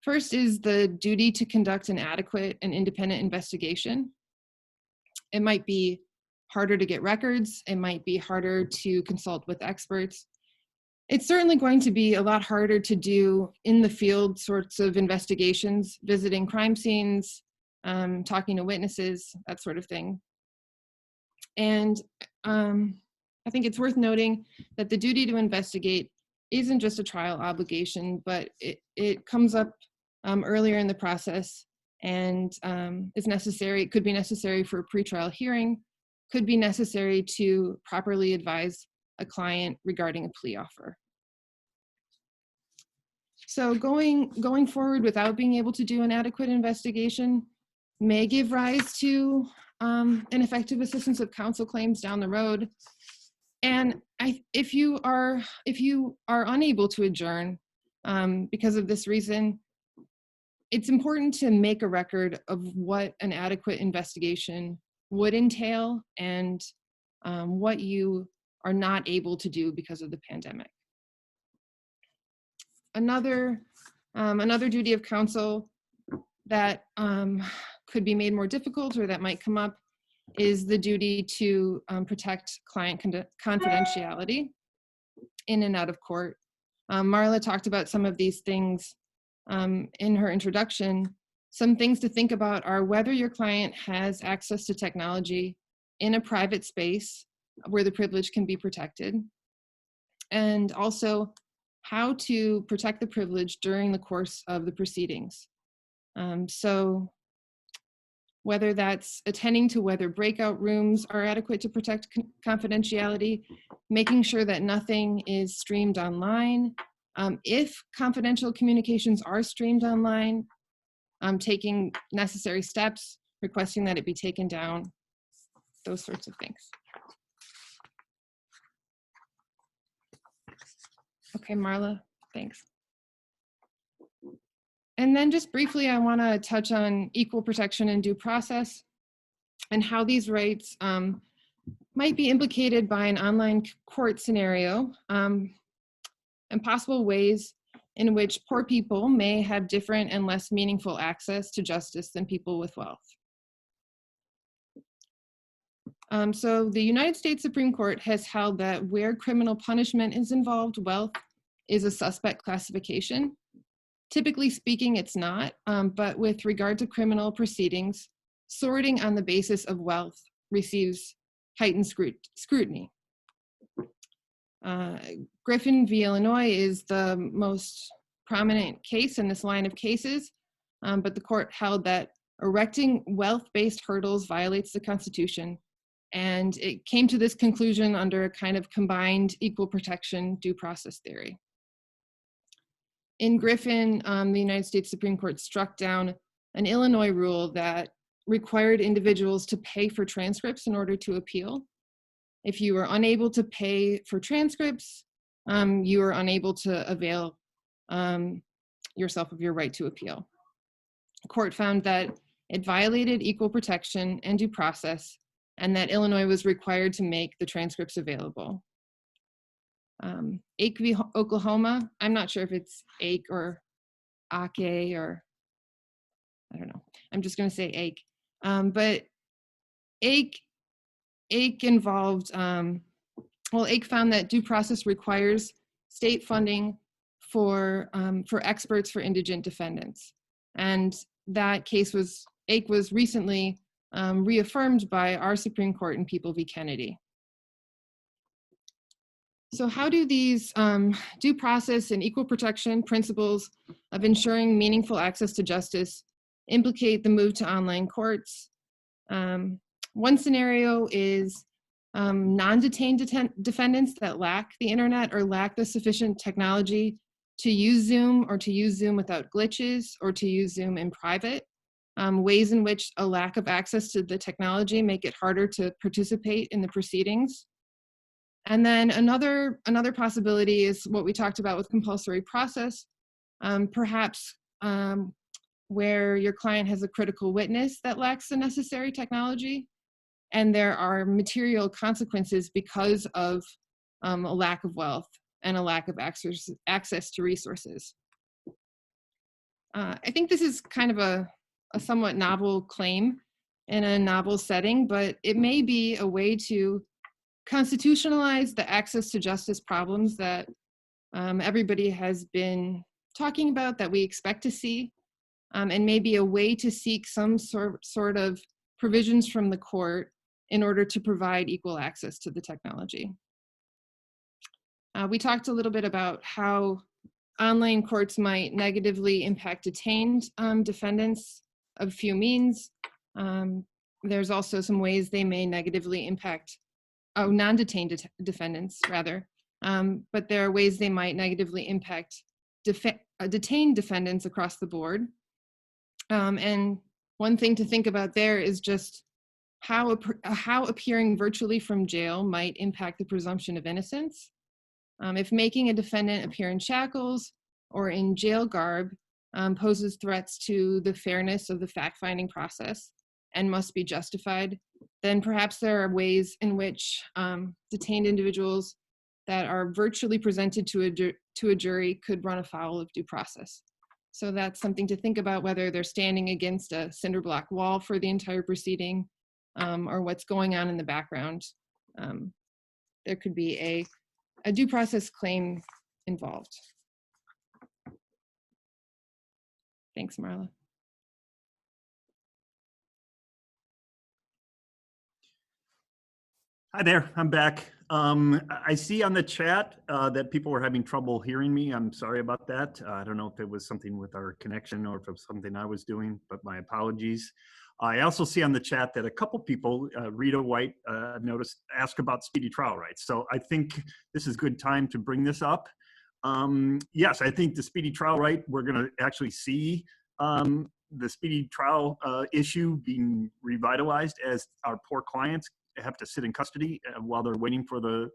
First is the duty to conduct an adequate and independent investigation. It might be harder to get records. It might be harder to consult with experts. It's certainly going to be a lot harder to do in the field sorts of investigations, visiting crime scenes, talking to witnesses, that sort of thing. And I think it's worth noting that the duty to investigate isn't just a trial obligation, but it comes up earlier in the process and is necessary. It could be necessary for a pretrial hearing, could be necessary to properly advise a client regarding a plea offer. So going forward without being able to do an adequate investigation may give rise to ineffective assistance of counsel claims down the road. And if you are unable to adjourn because of this reason, it's important to make a record of what an adequate investigation would entail and what you are not able to do because of the pandemic. Another duty of counsel that could be made more difficult or that might come up is the duty to protect client confidentiality in and out of court. Marla talked about some of these things in her introduction. Some things to think about are whether your client has access to technology in a private space where the privilege can be protected, and also how to protect the privilege during the course of the proceedings. So whether that's attending to whether breakout rooms are adequate to protect confidentiality, making sure that nothing is streamed online. If confidential communications are streamed online, taking necessary steps, requesting that it be taken down, those sorts of things. Okay, Marla, thanks. And then just briefly, I want to touch on equal protection and due process and how these rights might be implicated by an online court scenario and possible ways in which poor people may have different and less meaningful access to justice than people with wealth. So the United States Supreme Court has held that where criminal punishment is involved, wealth is a suspect classification. Typically speaking, it's not, but with regard to criminal proceedings, sorting on the basis of wealth receives heightened scrutiny. Griffin v. Illinois is the most prominent case in this line of cases, but the court held that erecting wealth-based hurdles violates the Constitution, And it came to this conclusion under a kind of combined equal protection due process theory. In Griffin, the United States Supreme Court struck down an Illinois rule that required individuals to pay for transcripts in order to appeal. If you were unable to pay for transcripts, you were unable to avail yourself of your right to appeal. The court found that it violated equal protection and due process, and that Illinois was required to make the transcripts available. Ake v. Oklahoma, I'm not sure if it's Ake or Ake or, I don't know. I'm just going to say Ake. But Ake involved, Ake found that due process requires state funding for experts for indigent defendants. And that case was, Ake was recently reaffirmed by our Supreme Court in People v. Kennedy. So how do these due process and equal protection principles of ensuring meaningful access to justice implicate the move to online courts? One scenario is non-detained defendants that lack the internet or lack the sufficient technology to use Zoom, or to use Zoom without glitches, or to use Zoom in private. Ways in which a lack of access to the technology make it harder to participate in the proceedings. And then another possibility is what we talked about with compulsory process, perhaps where your client has a critical witness that lacks the necessary technology, and there are material consequences because of a lack of wealth and a lack of access to resources. I think this is kind of a somewhat novel claim in a novel setting, but it may be a way to constitutionalize the access to justice problems that everybody has been talking about, that we expect to see, and maybe a way to seek some sort of provisions from the court in order to provide equal access to the technology. We talked a little bit about how online courts might negatively impact detained defendants of few means. There's also some ways they may negatively impact non-detained defendants, rather. But there are ways they might negatively impact detained defendants across the board. And one thing to think about there is just how appearing virtually from jail might impact the presumption of innocence. If making a defendant appear in shackles or in jail garb poses threats to the fairness of the fact-finding process and must be justified, then perhaps there are ways in which detained individuals that are virtually presented to a jury could run afoul of due process. So that's something to think about, whether they're standing against a cinder block wall for the entire proceeding, or what's going on in the background. There could be a due process claim involved. Thanks, Marla. Hi there, I'm back. I see on the chat that people were having trouble hearing me. I'm sorry about that. I don't know if it was something with our connection or if it was something I was doing, but my apologies. I also see on the chat that a couple people, Rita White noticed, ask about speedy trial rights. So I think this is a good time to bring this up. Yes, I think the speedy trial right, we're gonna actually see the speedy trial issue being revitalized as our poor clients have to sit in custody while they're waiting for the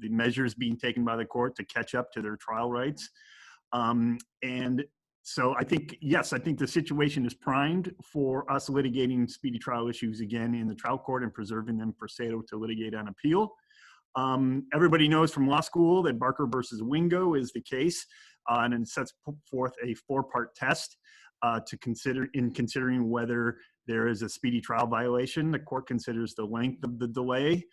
measures being taken by the court to catch up to their trial rights. And so I think, yes, I think the situation is primed for us litigating speedy trial issues again in the trial court and preserving them for SATO to litigate on appeal. Everybody knows from law school that Barker versus Wingo is the case, and it sets forth a 4-part test to consider in considering whether there is a speedy trial violation. The court considers the length of the delay,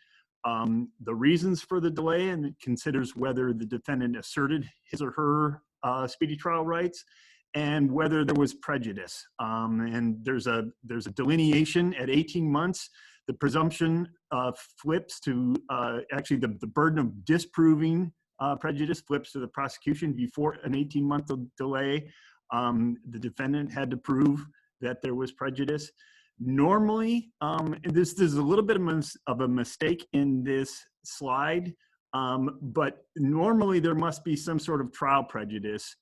the reasons for the delay, and it considers whether the defendant asserted his or her speedy trial rights and whether there was prejudice. And there's a delineation at 18 months. The presumption flips to actually the burden of disproving prejudice flips to the prosecution before an 18-month delay. The defendant had to prove that there was prejudice. Normally, and this is a little bit of a mistake in this slide, but normally there must be some sort of trial prejudice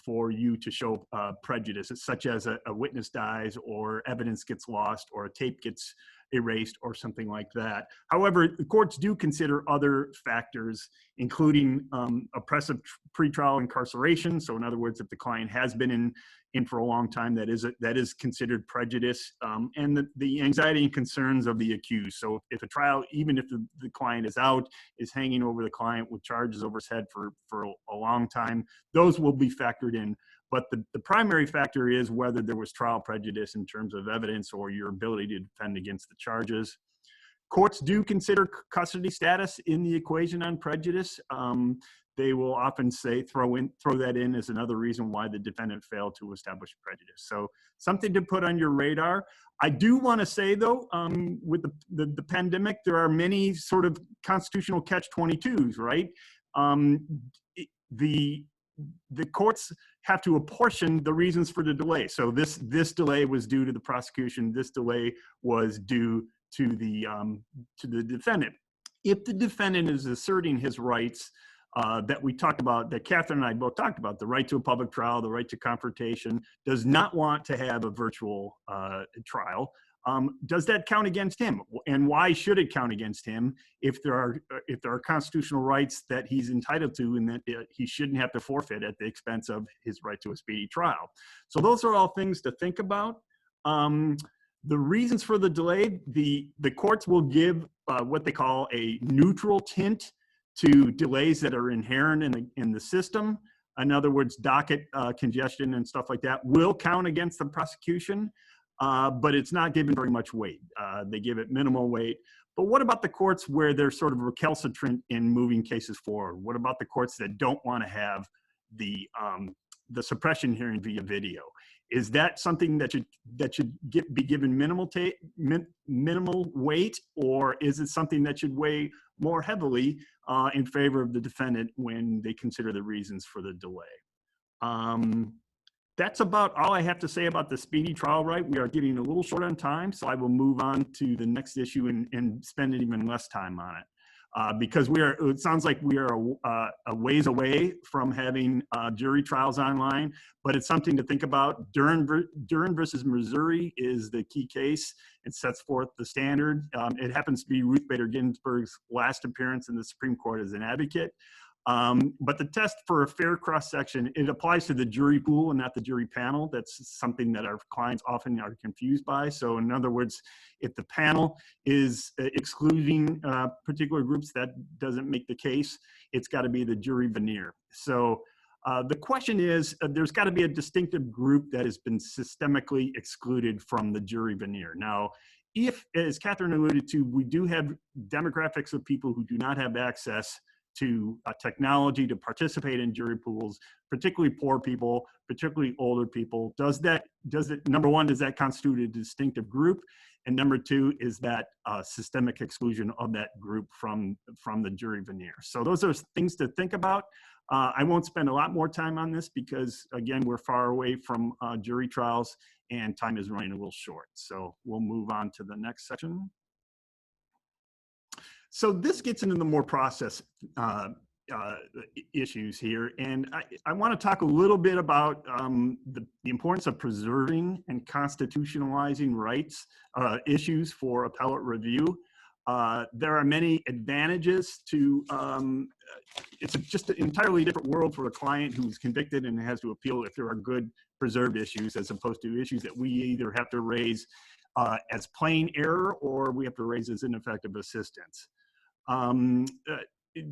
for you to show prejudice, such as a witness dies or evidence gets lost or a tape gets erased or something like that. However, the courts do consider other factors, including oppressive pretrial incarceration. So in other words, if the client has been in for a long time, that is considered prejudice, and the anxiety and concerns of the accused. So if a trial, even if the client is out, is hanging over the client with charges over his head for a long time, those will be factored in. But the primary factor is whether there was trial prejudice in terms of evidence or your ability to defend against the charges. Courts do consider custody status in the equation on prejudice. They will often say, throw that in as another reason why the defendant failed to establish prejudice. So something to put on your radar. I do want to say, though, with the pandemic, there are many sort of constitutional catch-22s, right? The courts have to apportion the reasons for the delay. So this delay was due to the prosecution. This delay was due to the defendant. If the defendant is asserting his rights that we talked about, that Katherine and I both talked about, the right to a public trial, the right to confrontation, does not want to have a virtual trial, does that count against him? And why should it count against him if there are constitutional rights that he's entitled to and that he shouldn't have to forfeit at the expense of his right to a speedy trial? So those are all things to think about. The reasons for the delay, the courts will give what they call a neutral tint to delays that are inherent in the system. In other words, docket congestion and stuff like that will count against the prosecution. But it's not given very much weight. They give it minimal weight. But what about the courts where they're sort of recalcitrant in moving cases forward? What about the courts that don't want to have the suppression hearing via video? Is that something that should be given minimal weight, or is it something that should weigh more heavily in favor of the defendant when they consider the reasons for the delay? That's about all I have to say about the speedy trial right. We are getting a little short on time, so I will move on to the next issue and spend even less time on it. Because it sounds like we are a ways away from having jury trials online, but it's something to think about. Duren versus Missouri is the key case. It sets forth the standard. It happens to be Ruth Bader Ginsburg's last appearance in the Supreme Court as an advocate. But the test for a fair cross-section, it applies to the jury pool and not the jury panel. That's something that our clients often are confused by. So in other words, if the panel is excluding particular groups, that doesn't make the case. It's got to be the jury veneer. So the question is, there's got to be a distinctive group that has been systemically excluded from the jury veneer. Now, if, as Katherine alluded to, we do have demographics of people who do not have access to technology to participate in jury pools, particularly poor people, particularly older people. Number one, does that constitute a distinctive group? And number two, is that systemic exclusion of that group from the jury veneer? So those are things to think about. I won't spend a lot more time on this because, again, we're far away from jury trials and time is running a little short. So we'll move on to the next section. So this gets into the more process issues here. And I want to talk a little bit about the importance of preserving and constitutionalizing rights issues for appellate review. There are many advantages to, it's just an entirely different world for a client who's convicted and has to appeal if there are good preserved issues as opposed to issues that we either have to raise as plain error or we have to raise as ineffective assistance.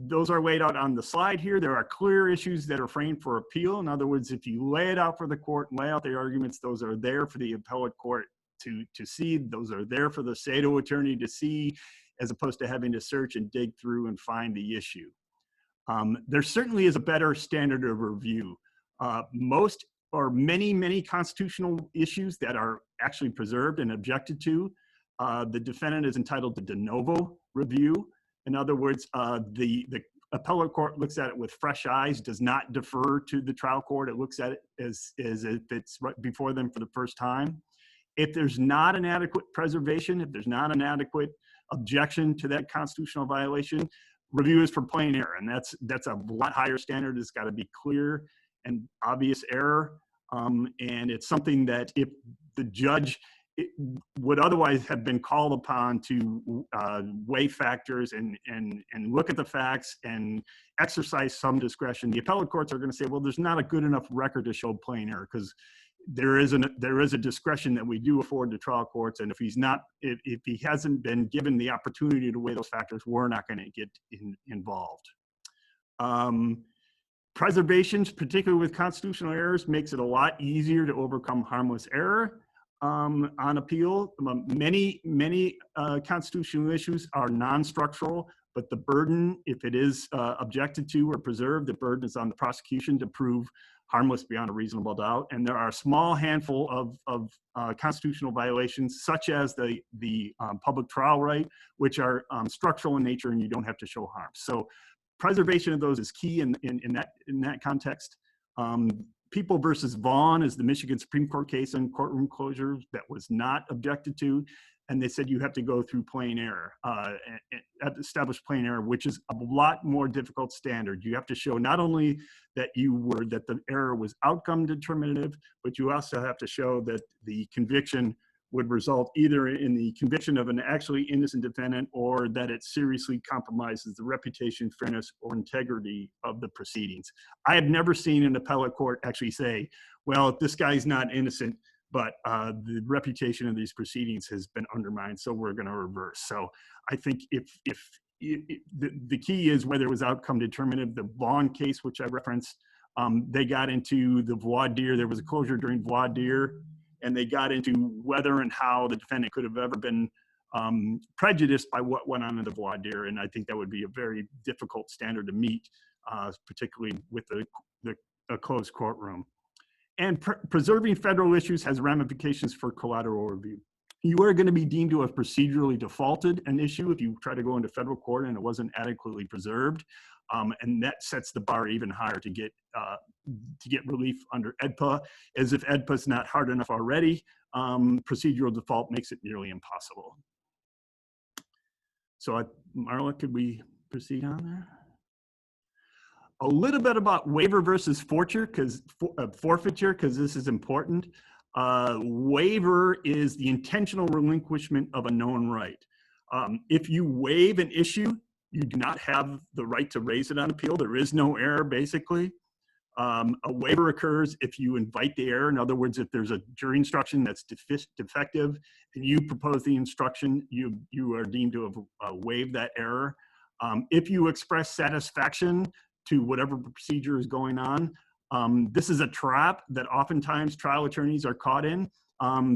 Those are laid out on the slide here. There are clear issues that are framed for appeal. In other words, if you lay it out for the court, lay out the arguments, those are there for the appellate court to see. Those are there for the SATO attorney to see, as opposed to having to search and dig through and find the issue. There certainly is a better standard of review. Most or many constitutional issues that are actually preserved and objected to, the defendant is entitled to de novo review. In other words, the appellate court looks at it with fresh eyes, does not defer to the trial court. It looks at it as if it's right before them for the first time. If there's not an adequate preservation, if there's not an adequate objection to that constitutional violation, review is for plain error, and that's a lot higher standard. It's got to be clear and obvious error, and it's something that if the judge would otherwise have been called upon to weigh factors and look at the facts and exercise some discretion, the appellate courts are going to say, well, there's not a good enough record to show plain error, because there is a discretion that we do afford to trial courts, and if he hasn't been given the opportunity to weigh those factors, we're not going to get involved. Preservations, particularly with constitutional errors, makes it a lot easier to overcome harmless error on appeal. Many constitutional issues are non-structural, but the burden, if it is objected to or preserved, the burden is on the prosecution to prove harmless beyond a reasonable doubt. And there are a small handful of constitutional violations, such as the public trial right, which are structural in nature and you don't have to show harm. So preservation of those is key in that context. People versus Vaughn is the Michigan Supreme Court case on courtroom closure that was not objected to. And they said you have to go through plain error, establish plain error, which is a lot more difficult standard. You have to show not only that the error was outcome determinative, but you also have to show that the conviction would result either in the conviction of an actually innocent defendant or that it seriously compromises the reputation, fairness, or integrity of the proceedings. I have never seen an appellate court actually say, well, this guy's not innocent, but the reputation of these proceedings has been undermined, so we're going to reverse. So I think if the key is whether it was outcome determinative. The Vaughn case, which I referenced, they got into the voir dire. There was a closure during voir dire, and they got into whether and how the defendant could have ever been prejudiced by what went on in the voir dire. And I think that would be a very difficult standard to meet, particularly with a closed courtroom. And preserving federal issues has ramifications for collateral review. You are going to be deemed to have procedurally defaulted an issue if you try to go into federal court and it wasn't adequately preserved. And that sets the bar even higher to get relief under AEDPA, as if AEDPA is not hard enough already. Procedural default makes it nearly impossible. So Marla, could we proceed on there? A little bit about waiver versus forfeiture, because this is important. Waiver is the intentional relinquishment of a known right. If you waive an issue, you do not have the right to raise it on appeal. There is no error, basically. A waiver occurs if you invite the error. In other words, if there's a jury instruction that's defective and you propose the instruction, you are deemed to have waived that error. If you express satisfaction to whatever procedure is going on, this is a trap that oftentimes trial attorneys are caught in.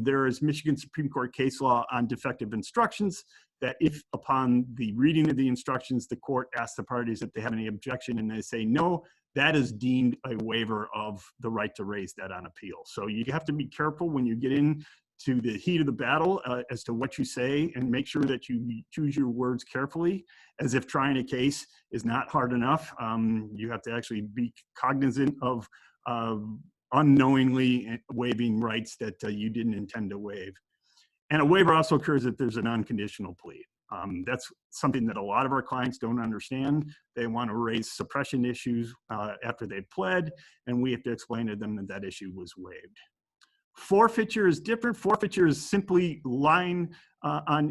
There is Michigan Supreme Court case law on defective instructions that if upon the reading of the instructions, the court asks the parties if they have any objection and they say no, that is deemed a waiver of the right to raise that on appeal. So you have to be careful when you get into the heat of the battle as to what you say, and make sure that you choose your words carefully, as if trying a case is not hard enough. You have to actually be cognizant of unknowingly waiving rights that you didn't intend to waive. And a waiver also occurs if there's an unconditional plea. That's something that a lot of our clients don't understand. They want to raise suppression issues after they've pled, and we have to explain to them that that issue was waived. Forfeiture is different. Forfeiture is simply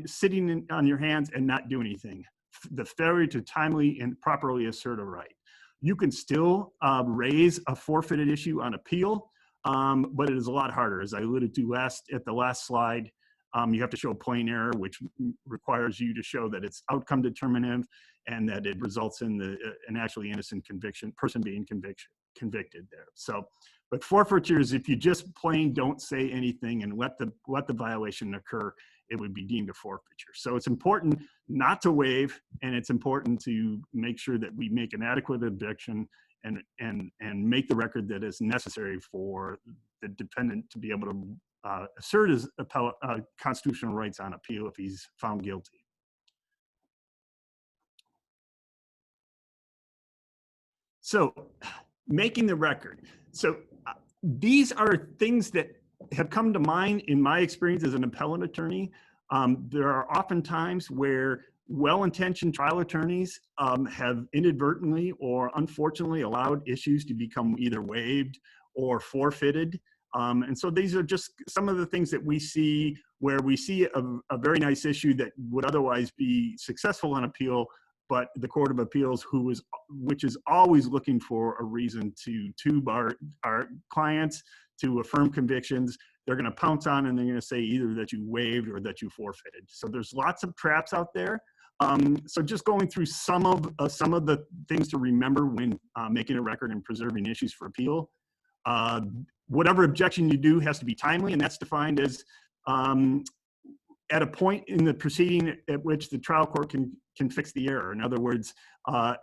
sitting on your hands and not do anything. The failure to timely and properly assert a right. You can still raise a forfeited issue on appeal, but it is a lot harder. As I alluded to at the last slide, you have to show plain error, which requires you to show that it's outcome determinative and that it results in an actually innocent person being convicted there. So, but forfeiture is if you just plain don't say anything and let the violation occur, it would be deemed a forfeiture. So it's important not to waive, and it's important to make sure that we make an adequate objection and make the record that is necessary for the defendant to be able to assert his constitutional rights on appeal if he's found guilty. So making the record. So these are things that have come to mind in my experience as an appellate attorney. There are often times where well-intentioned trial attorneys have inadvertently or unfortunately allowed issues to become either waived or forfeited. And so these are just some of the things that we see where we see a very nice issue that would otherwise be successful on appeal, but the Court of Appeals, which is always looking for a reason to tube our clients, to affirm convictions, they're going to pounce on and they're going to say either that you waived or that you forfeited. So there's lots of traps out there. So just going through some of the things to remember when making a record and preserving issues for appeal. Whatever objection you do has to be timely, and that's defined as at a point in the proceeding at which the trial court can fix the error. In other words,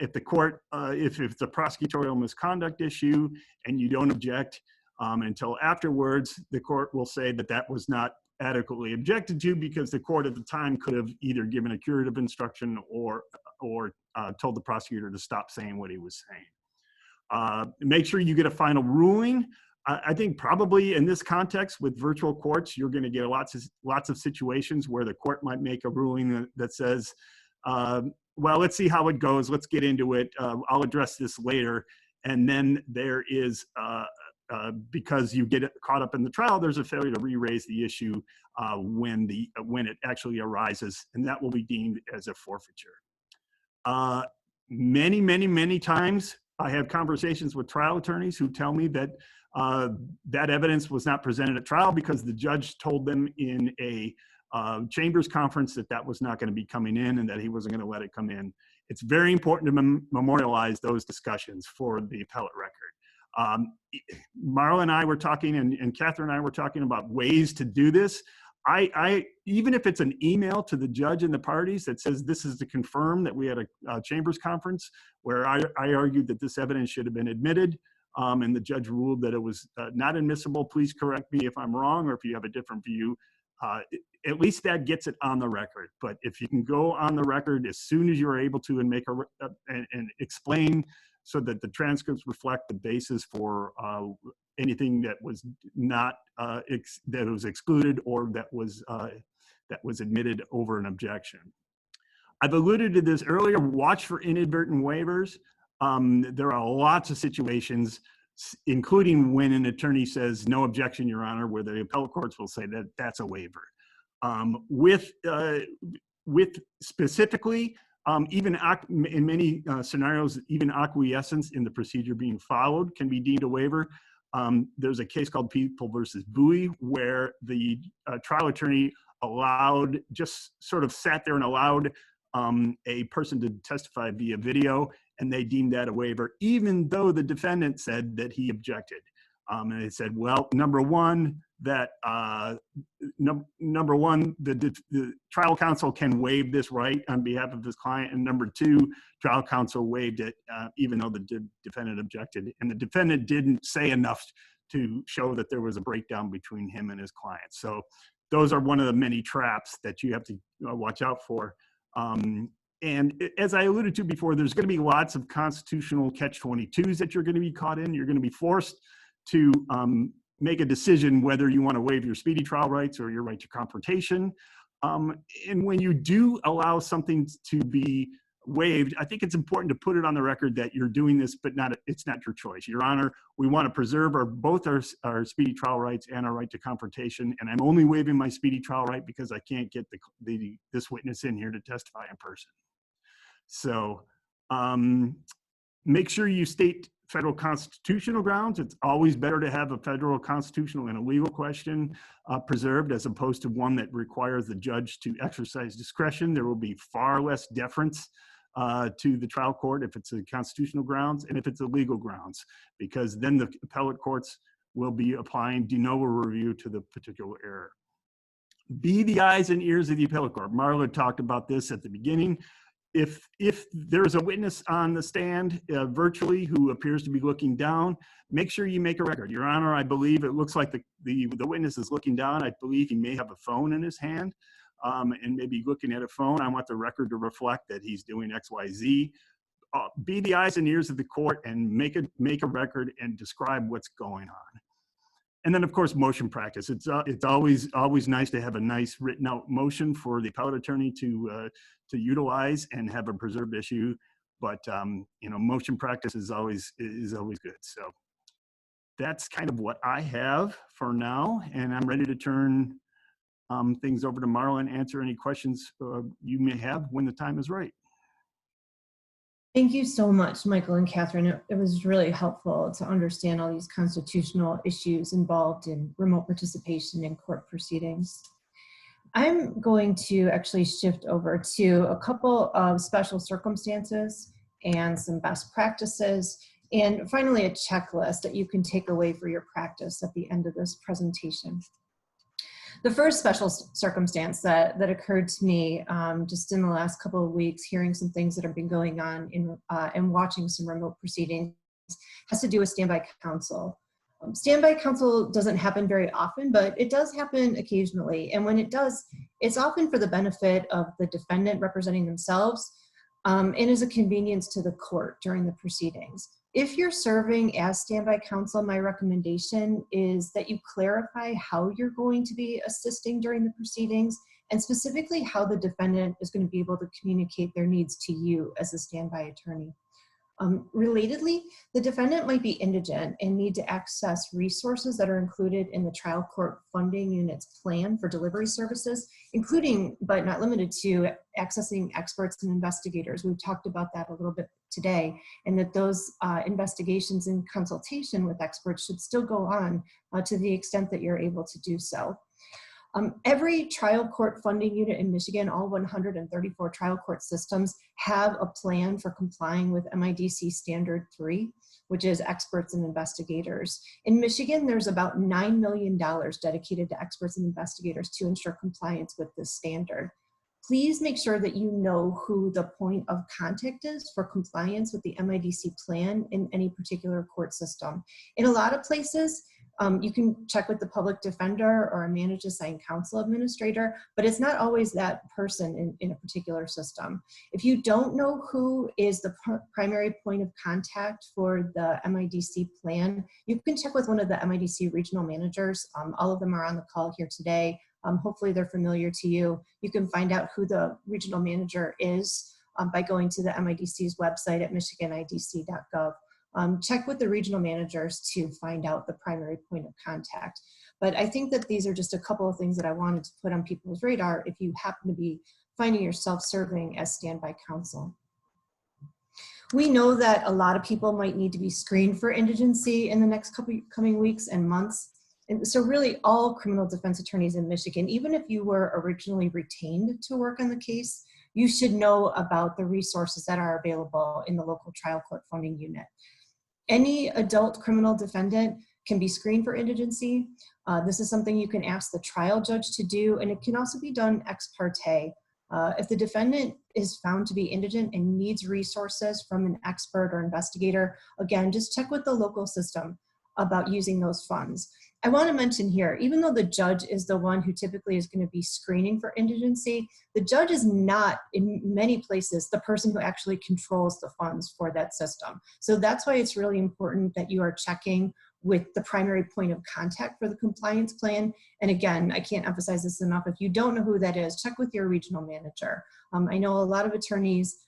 if the court, if it's a prosecutorial misconduct issue and you don't object until afterwards, the court will say that that was not adequately objected to because the court at the time could have either given a curative instruction or told the prosecutor to stop saying what he was saying. Make sure you get a final ruling. I think probably in this context with virtual courts, you're going to get lots of situations where the court might make a ruling that says, well, let's see how it goes. Let's get into it. I'll address this later. And then there is, because you get caught up in the trial, there's a failure to re-raise the issue when it actually arises, and that will be deemed as a forfeiture. Many times I have conversations with trial attorneys who tell me that that evidence was not presented at trial because the judge told them in a chambers conference that that was not going to be coming in and that he wasn't going to let it come in. It's very important to memorialize those discussions for the appellate record. Marla and I were talking, and Katherine and I were talking about ways to do this. Even if it's an email to the judge and the parties that says this is to confirm that we had a chambers conference where I argued that this evidence should have been admitted, and the judge ruled that it was not admissible. Please correct me if I'm wrong or if you have a different view. At least that gets it on the record. But if you can go on the record as soon as you're able to and make and explain so that the transcripts reflect the basis for anything that was not that was excluded or that was admitted over an objection. I've alluded to this earlier. Watch for inadvertent waivers. There are lots of situations, including when an attorney says no objection, Your Honor, where the appellate courts will say that that's a waiver. With specifically, even in many scenarios, even acquiescence in the procedure being followed can be deemed a waiver. There's a case called People versus Bowie where the trial attorney just sort of sat there and allowed a person to testify via video, and they deemed that a waiver, even though the defendant said that he objected. And they said, well, number one, the trial counsel can waive this right on behalf of his client, and number two, trial counsel waived it even though the defendant objected, and the defendant didn't say enough to show that there was a breakdown between him and his client. So those are one of the many traps that you have to watch out for. And as I alluded to before, there's going to be lots of constitutional catch-22s that you're going to be caught in. You're going to be forced to make a decision whether you want to waive your speedy trial rights or your right to confrontation. And when you do allow something to be waived, I think it's important to put it on the record that you're doing this, but it's not your choice. Your Honor, we want to preserve both our speedy trial rights and our right to confrontation, and I'm only waiving my speedy trial right because I can't get this witness in here to testify in person. So make sure you state federal constitutional grounds. It's always better to have a federal constitutional and a legal question preserved as opposed to one that requires the judge to exercise discretion. There will be far less deference to the trial court if it's a constitutional grounds and if it's a legal grounds, because then the appellate courts will be applying de novo review to the particular error. Be the eyes and ears of the appellate court. Marla talked about this at the beginning. If there's a witness on the stand virtually who appears to be looking down, make sure you make a record. Your Honor, I believe it looks like the witness is looking down. I believe he may have a phone in his hand and maybe looking at a phone. I want the record to reflect that he's doing X, Y, Z. Be the eyes and ears of the court and make a record and describe what's going on. And then, of course, motion practice. It's always nice to have a nice written out motion for the appellate attorney to utilize and have a preserved issue. But you know, motion practice is always good. So that's kind of what I have for now, and I'm ready to turn things over to Marla and answer any questions you may have when the time is right. Thank you so much, Michael and Katherine. It was really helpful to understand all these constitutional issues involved in remote participation in court proceedings. I'm going to actually shift over to a couple of special circumstances and some best practices, and finally a checklist that you can take away for your practice at the end of this presentation. The first special circumstance that occurred to me just in the last couple of weeks, hearing some things that have been going on and watching some remote proceedings, has to do with standby counsel. Standby counsel doesn't happen very often, but it does happen occasionally. And when it does, it's often for the benefit of the defendant representing themselves and is a convenience to the court during the proceedings. If you're serving as standby counsel, my recommendation is that you clarify how you're going to be assisting during the proceedings, and specifically how the defendant is going to be able to communicate their needs to you as a standby attorney. Relatedly, the defendant might be indigent and need to access resources that are included in the trial court funding unit's plan for delivery services, including, but not limited to, accessing experts and investigators. We've talked about that a little bit today, and that those investigations in consultation with experts should still go on to the extent that you're able to do so. Every trial court funding unit in Michigan, all 134 trial court systems, have a plan for complying with MIDC Standard 3, which is experts and investigators. In Michigan, there's about $9 million dedicated to experts and investigators to ensure compliance with this standard. Please make sure that you know who the point of contact is for compliance with the MIDC plan in any particular court system. In a lot of places, you can check with the public defender or a managed assigned counsel administrator, but it's not always that person in a particular system. If you don't know who is the primary point of contact for the MIDC plan, you can check with one of the MIDC regional managers. All of them are on the call here today. Hopefully they're familiar to you. You can find out who the regional manager is by going to the MIDC's website at michiganidc.gov. Check with the regional managers to find out the primary point of contact. But I think that these are just a couple of things that I wanted to put on people's radar if you happen to be finding yourself serving as standby counsel. We know that a lot of people might need to be screened for indigency in the next coming weeks and months. And so really all criminal defense attorneys in Michigan, even if you were originally retained to work on the case, you should know about the resources that are available in the local trial court funding unit. Any adult criminal defendant can be screened for indigency. This is something you can ask the trial judge to do, and it can also be done ex parte. If the defendant is found to be indigent and needs resources from an expert or investigator, again, just check with the local system about using those funds. I want to mention here, even though the judge is the one who typically is going to be screening for indigency, the judge is not, in many places, the person who actually controls the funds for that system. So that's why it's really important that you are checking with the primary point of contact for the compliance plan. And again, I can't emphasize this enough. If you don't know who that is, check with your regional manager. I know a lot of attorneys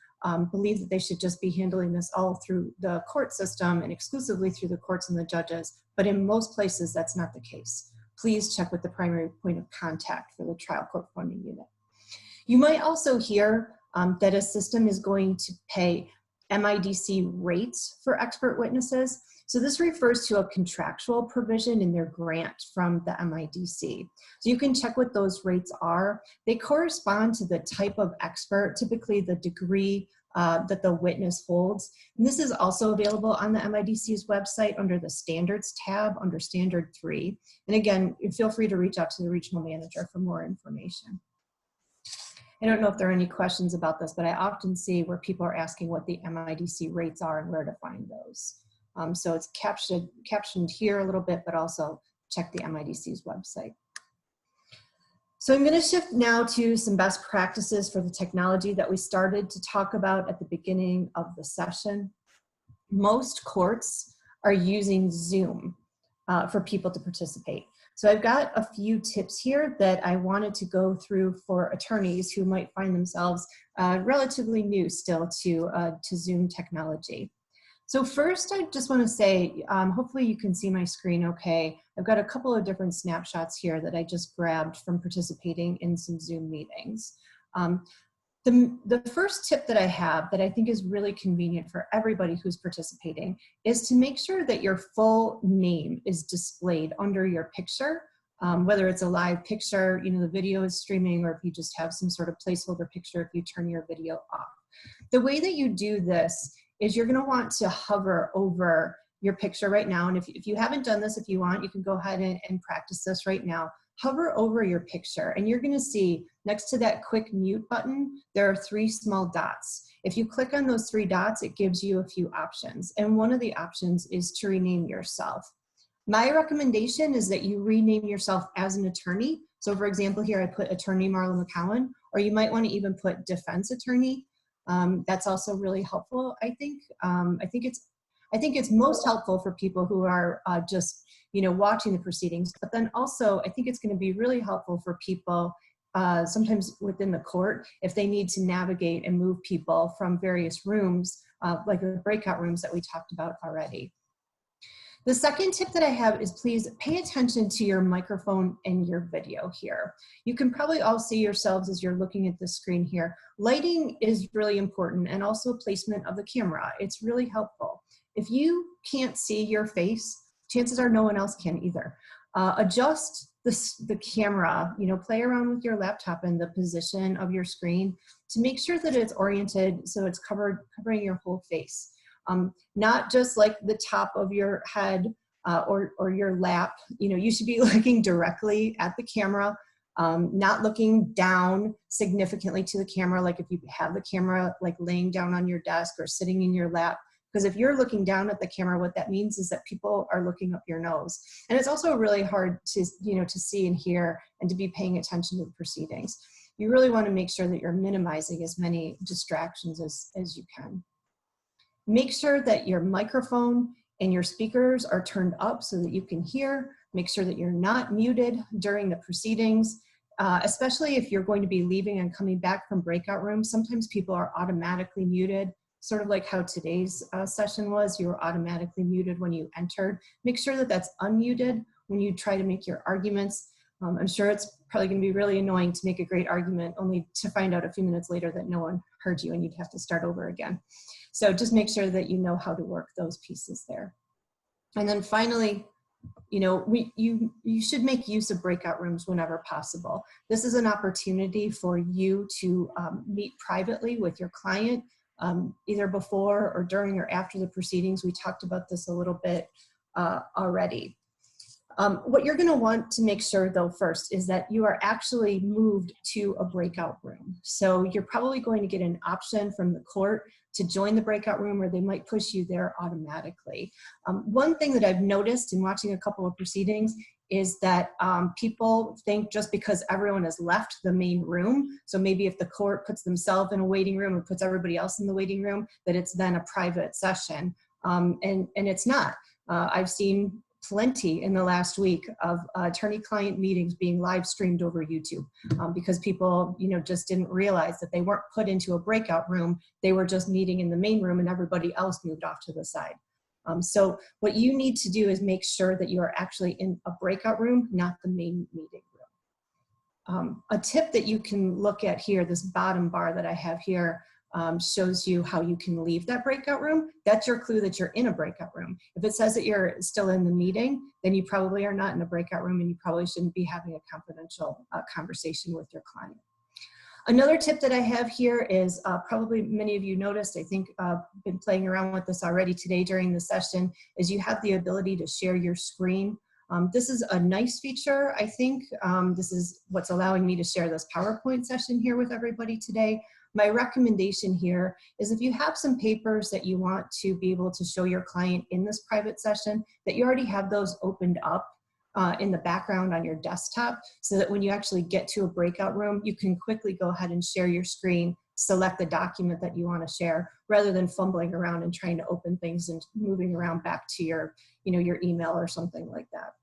believe that they should just be handling this all through the court system and exclusively through the courts and the judges, but in most places that's not the case. Please check with the primary point of contact for the trial court funding unit. You might also hear that a system is going to pay MIDC rates for expert witnesses. So this refers to a contractual provision in their grant from the MIDC. So you can check what those rates are. They correspond to the type of expert, typically the degree that the witness holds. And this is also available on the MIDC's website under the Standards tab under Standard 3. And again, feel free to reach out to the regional manager for more information. I don't know if there are any questions about this, but I often see where people are asking what the MIDC rates are and where to find those. So it's captioned here a little bit, but also check the MIDC's website. So I'm going to shift now to some best practices for the technology that we started to talk about at the beginning of the session. Most courts are using Zoom for people to participate. So I've got a few tips here that I wanted to go through for attorneys who might find themselves relatively new still to Zoom technology. So first, I just want to say, hopefully you can see my screen okay. I've got a couple of different snapshots here that I just grabbed from participating in some Zoom meetings. The first tip that I have that I think is really convenient for everybody who's participating is to make sure that your full name is displayed under your picture, whether it's a live picture, you know, the video is streaming, or if you just have some sort of placeholder picture if you turn your video off. The way that you do this is you're going to want to hover over your picture right now. And if you haven't done this, if you want, you can go ahead and practice this right now. Hover over your picture and you're going to see next to that quick mute button, there are 3 small dots. If you click on those 3 dots, it gives you a few options. And one of the options is to rename yourself. My recommendation is that you rename yourself as an attorney. So for example, here I put attorney Marla McCowan, or you might want to even put defense attorney. That's also really helpful, I think. I think it's most helpful for people who are just, you know, watching the proceedings, but then also I think it's going to be really helpful for people sometimes within the court if they need to navigate and move people from various rooms, like the breakout rooms that we talked about already. The second tip that I have is please pay attention to your microphone and your video here. You can probably all see yourselves as you're looking at the screen here. Lighting is really important, and also placement of the camera. It's really helpful. If you can't see your face, chances are no one else can either. Adjust the camera, you know, play around with your laptop and the position of your screen to make sure that it's oriented so it's covering your whole face. Not just like the top of your head or your lap. You know, you should be looking directly at the camera, not looking down significantly to the camera, like if you have the camera like laying down on your desk or sitting in your lap. Because if you're looking down at the camera, what that means is that people are looking up your nose. And it's also really hard to, you know, to see and hear and to be paying attention to the proceedings. You really want to make sure that you're minimizing as many distractions as you can. Make sure that your microphone and your speakers are turned up so that you can hear. Make sure that you're not muted during the proceedings, especially if you're going to be leaving and coming back from breakout rooms. Sometimes people are automatically muted, sort of like how today's session was. You were automatically muted when you entered. Make sure that that's unmuted when you try to make your arguments. I'm sure it's probably going to be really annoying to make a great argument only to find out a few minutes later that no one heard you and you'd have to start over again. So just make sure that you know how to work those pieces there. And then finally, you know, you should make use of breakout rooms whenever possible. This is an opportunity for you to meet privately with your client, either before or during or after the proceedings. We talked about this a little bit already. What you're going to want to make sure though first is that you are actually moved to a breakout room. So you're probably going to get an option from the court to join the breakout room, or they might push you there automatically. One thing that I've noticed in watching a couple of proceedings is that people think just because everyone has left the main room, so maybe if the court puts themselves in a waiting room and puts everybody else in the waiting room, that it's then a private session, and it's not. I've seen plenty in the last week of attorney-client meetings being live streamed over YouTube because people, you know, just didn't realize that they weren't put into a breakout room. They were just meeting in the main room and everybody else moved off to the side. So what you need to do is make sure that you are actually in a breakout room, not the main meeting room. A tip that you can look at here, this bottom bar that I have here, shows you how you can leave that breakout room. That's your clue that you're in a breakout room. If it says that you're still in the meeting, then you probably are not in a breakout room and you probably shouldn't be having a confidential conversation with your client. Another tip that I have here is probably many of you noticed, I think been playing around with this already today during the session, is you have the ability to share your screen. This is a nice feature, I think. This is what's allowing me to share this PowerPoint session here with everybody today. My recommendation here is if you have some papers that you want to be able to show your client in this private session, that you already have those opened up in the background on your desktop, so that when you actually get to a breakout room, you can quickly go ahead and share your screen select the document that you want to share, rather than fumbling around and trying to open things and moving around back to your, your email or something like that.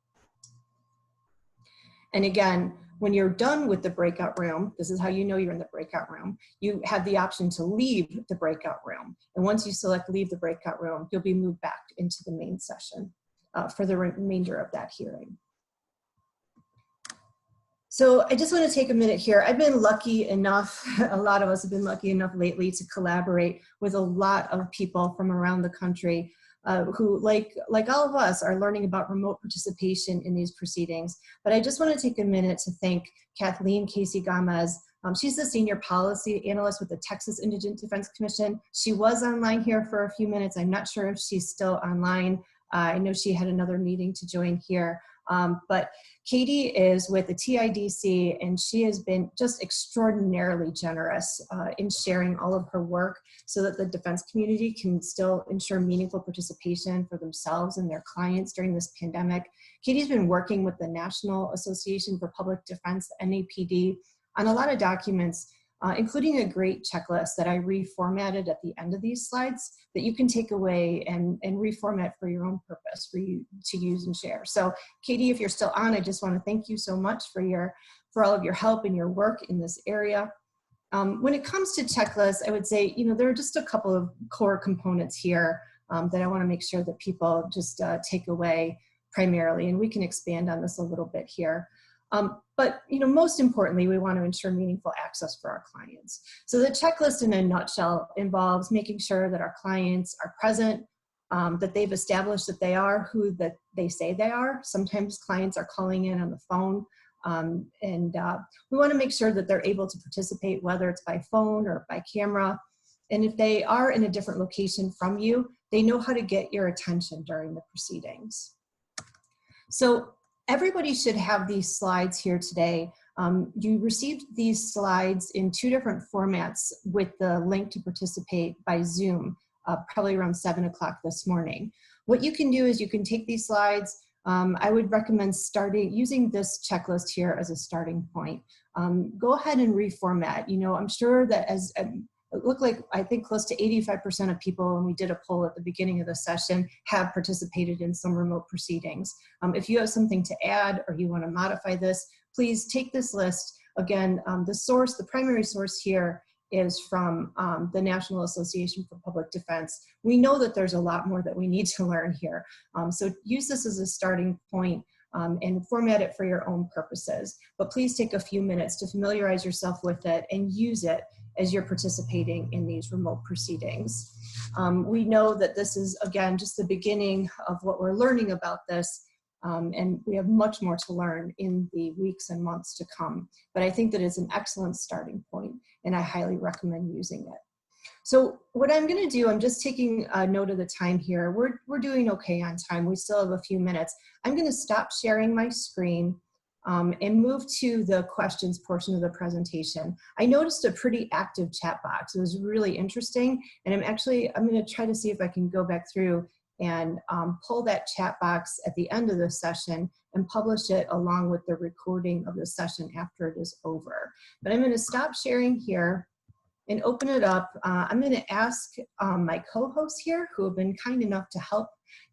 And again, when you're done with the breakout room, this is how you know you're in the breakout room. You have the option to leave the breakout room. And once you select leave the breakout room, you'll be moved back into the main session for the remainder of that hearing. So I just want to take a minute here. I've been lucky enough, a lot of us have been lucky enough lately to collaborate with a lot of people from around the country who, like all of us, are learning about remote participation in these proceedings. But I just want to take a minute to thank Kathleen Casey Gomez. She's the Senior Policy Analyst with the Texas Indigent Defense Commission. She was online here for a few minutes. I'm not sure if she's still online. I know she had another meeting to join here. But Katie is with the TIDC, and she has been just extraordinarily generous in sharing all of her work so that the defense community can still ensure meaningful participation for themselves and their clients during this pandemic. Katie's been working with the National Association for Public Defense, NAPD, on a lot of documents, including a great checklist that I reformatted at the end of these slides that you can take away and reformat for your own purpose for you to use and share. So Katie, if you're still on, I just want to thank you so much for all of your help and your work in this area. When it comes to checklists, I would say, there are just a couple of core components here that I want to make sure that people just take away primarily, and we can expand on this a little bit here. But most importantly, we want to ensure meaningful access for our clients. So the checklist in a nutshell involves making sure that our clients are present, that they've established that they are who that they say they are. Sometimes clients are calling in on the phone, and we want to make sure that they're able to participate, whether it's by phone or by camera. And if they are in a different location from you, they know how to get your attention during the proceedings. So everybody should have these slides here today. You received these slides in 2 different formats with the link to participate by Zoom, probably around 7 o'clock this morning. What you can do is you can take these slides. I would recommend using this checklist here as a starting point. Go ahead and reformat. I'm sure that it looked like, I think close to 85% of people, when we did a poll at the beginning of the session, have participated in some remote proceedings. If you have something to add or you want to modify this, please take this list. Again, the primary source here is from the National Association for Public Defense. We know that there's a lot more that we need to learn here. So use this as a starting point and format it for your own purposes. But please take a few minutes to familiarize yourself with it and use it as you're participating in these remote proceedings. We know that this is, again, just the beginning of what we're learning about this, and we have much more to learn in the weeks and months to come. But I think that it's an excellent starting point, and I highly recommend using it. So what I'm gonna do, I'm just taking a note of the time here. We're doing okay on time. We still have a few minutes. I'm gonna stop sharing my screen and move to the questions portion of the presentation. I noticed a pretty active chat box. It was really interesting, and I'm gonna try to see if I can go back through and pull that chat box at the end of the session and publish it along with the recording of the session after it is over. But I'm gonna stop sharing here and open it up. I'm gonna ask my co-hosts here, who have been kind enough to help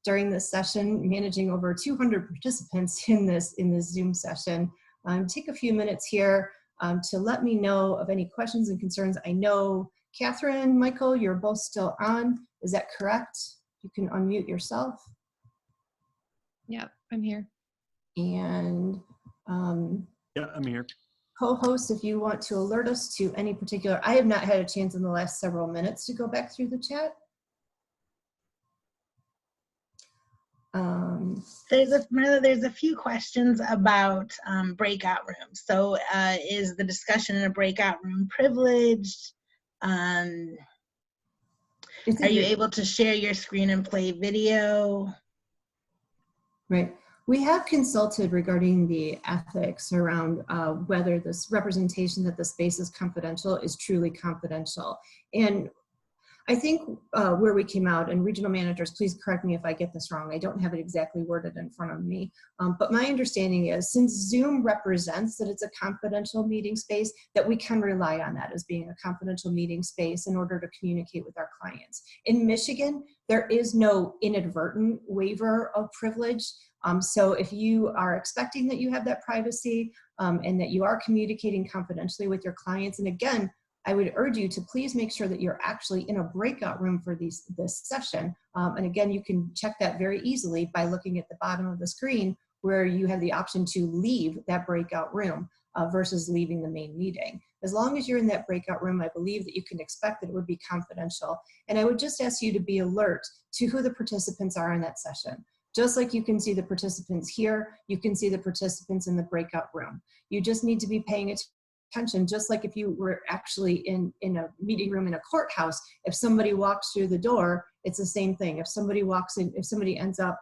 during this session, managing over 200 participants in this Zoom session. Take a few minutes here to let me know of any questions and concerns. I know Katherine, Michael, you're both still on. Is that correct? You can unmute yourself. Yeah, I'm here. And Yeah, I'm here. co-hosts, if you want to alert us to any particular, I have not had a chance in the last several minutes to go back through the chat. There's a few questions about breakout rooms. So is the discussion in a breakout room privileged? Are you able to share your screen and play video? Right. We have consulted regarding the ethics around whether this representation that the space is confidential is truly confidential. And I think where we came out, and regional managers, please correct me if I get this wrong. I don't have it exactly worded in front of me. But my understanding is, since Zoom represents that it's a confidential meeting space, that we can rely on that as being a confidential meeting space in order to communicate with our clients. In Michigan, there is no inadvertent waiver of privilege. So if you are expecting that you have that privacy and that you are communicating confidentially with your clients, and again, I would urge you to please make sure that you're actually in a breakout room for this session. And again, you can check that very easily by looking at the bottom of the screen where you have the option to leave that breakout room versus leaving the main meeting. As long as you're in that breakout room, I believe that you can expect that it would be confidential. And I would just ask you to be alert to who the participants are in that session. Just like you can see the participants here, you can see the participants in the breakout room. You just need to be paying attention, just like if you were actually in a meeting room in a courthouse. If somebody walks through the door, it's the same thing. If somebody walks in, if somebody ends up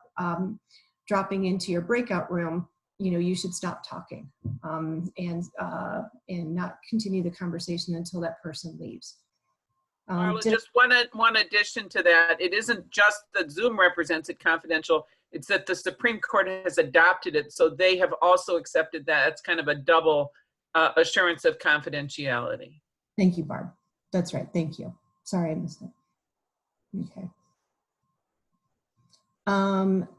dropping into your breakout room, you know, you should stop talking and not continue the conversation until that person leaves. Marla, just one addition to that. It isn't just that Zoom represents it confidential. It's that the Supreme Court has adopted it, so they have also accepted that. It's kind of a double assurance of confidentiality. Thank you, Barb. That's right. Thank you. Sorry, I missed it. Okay.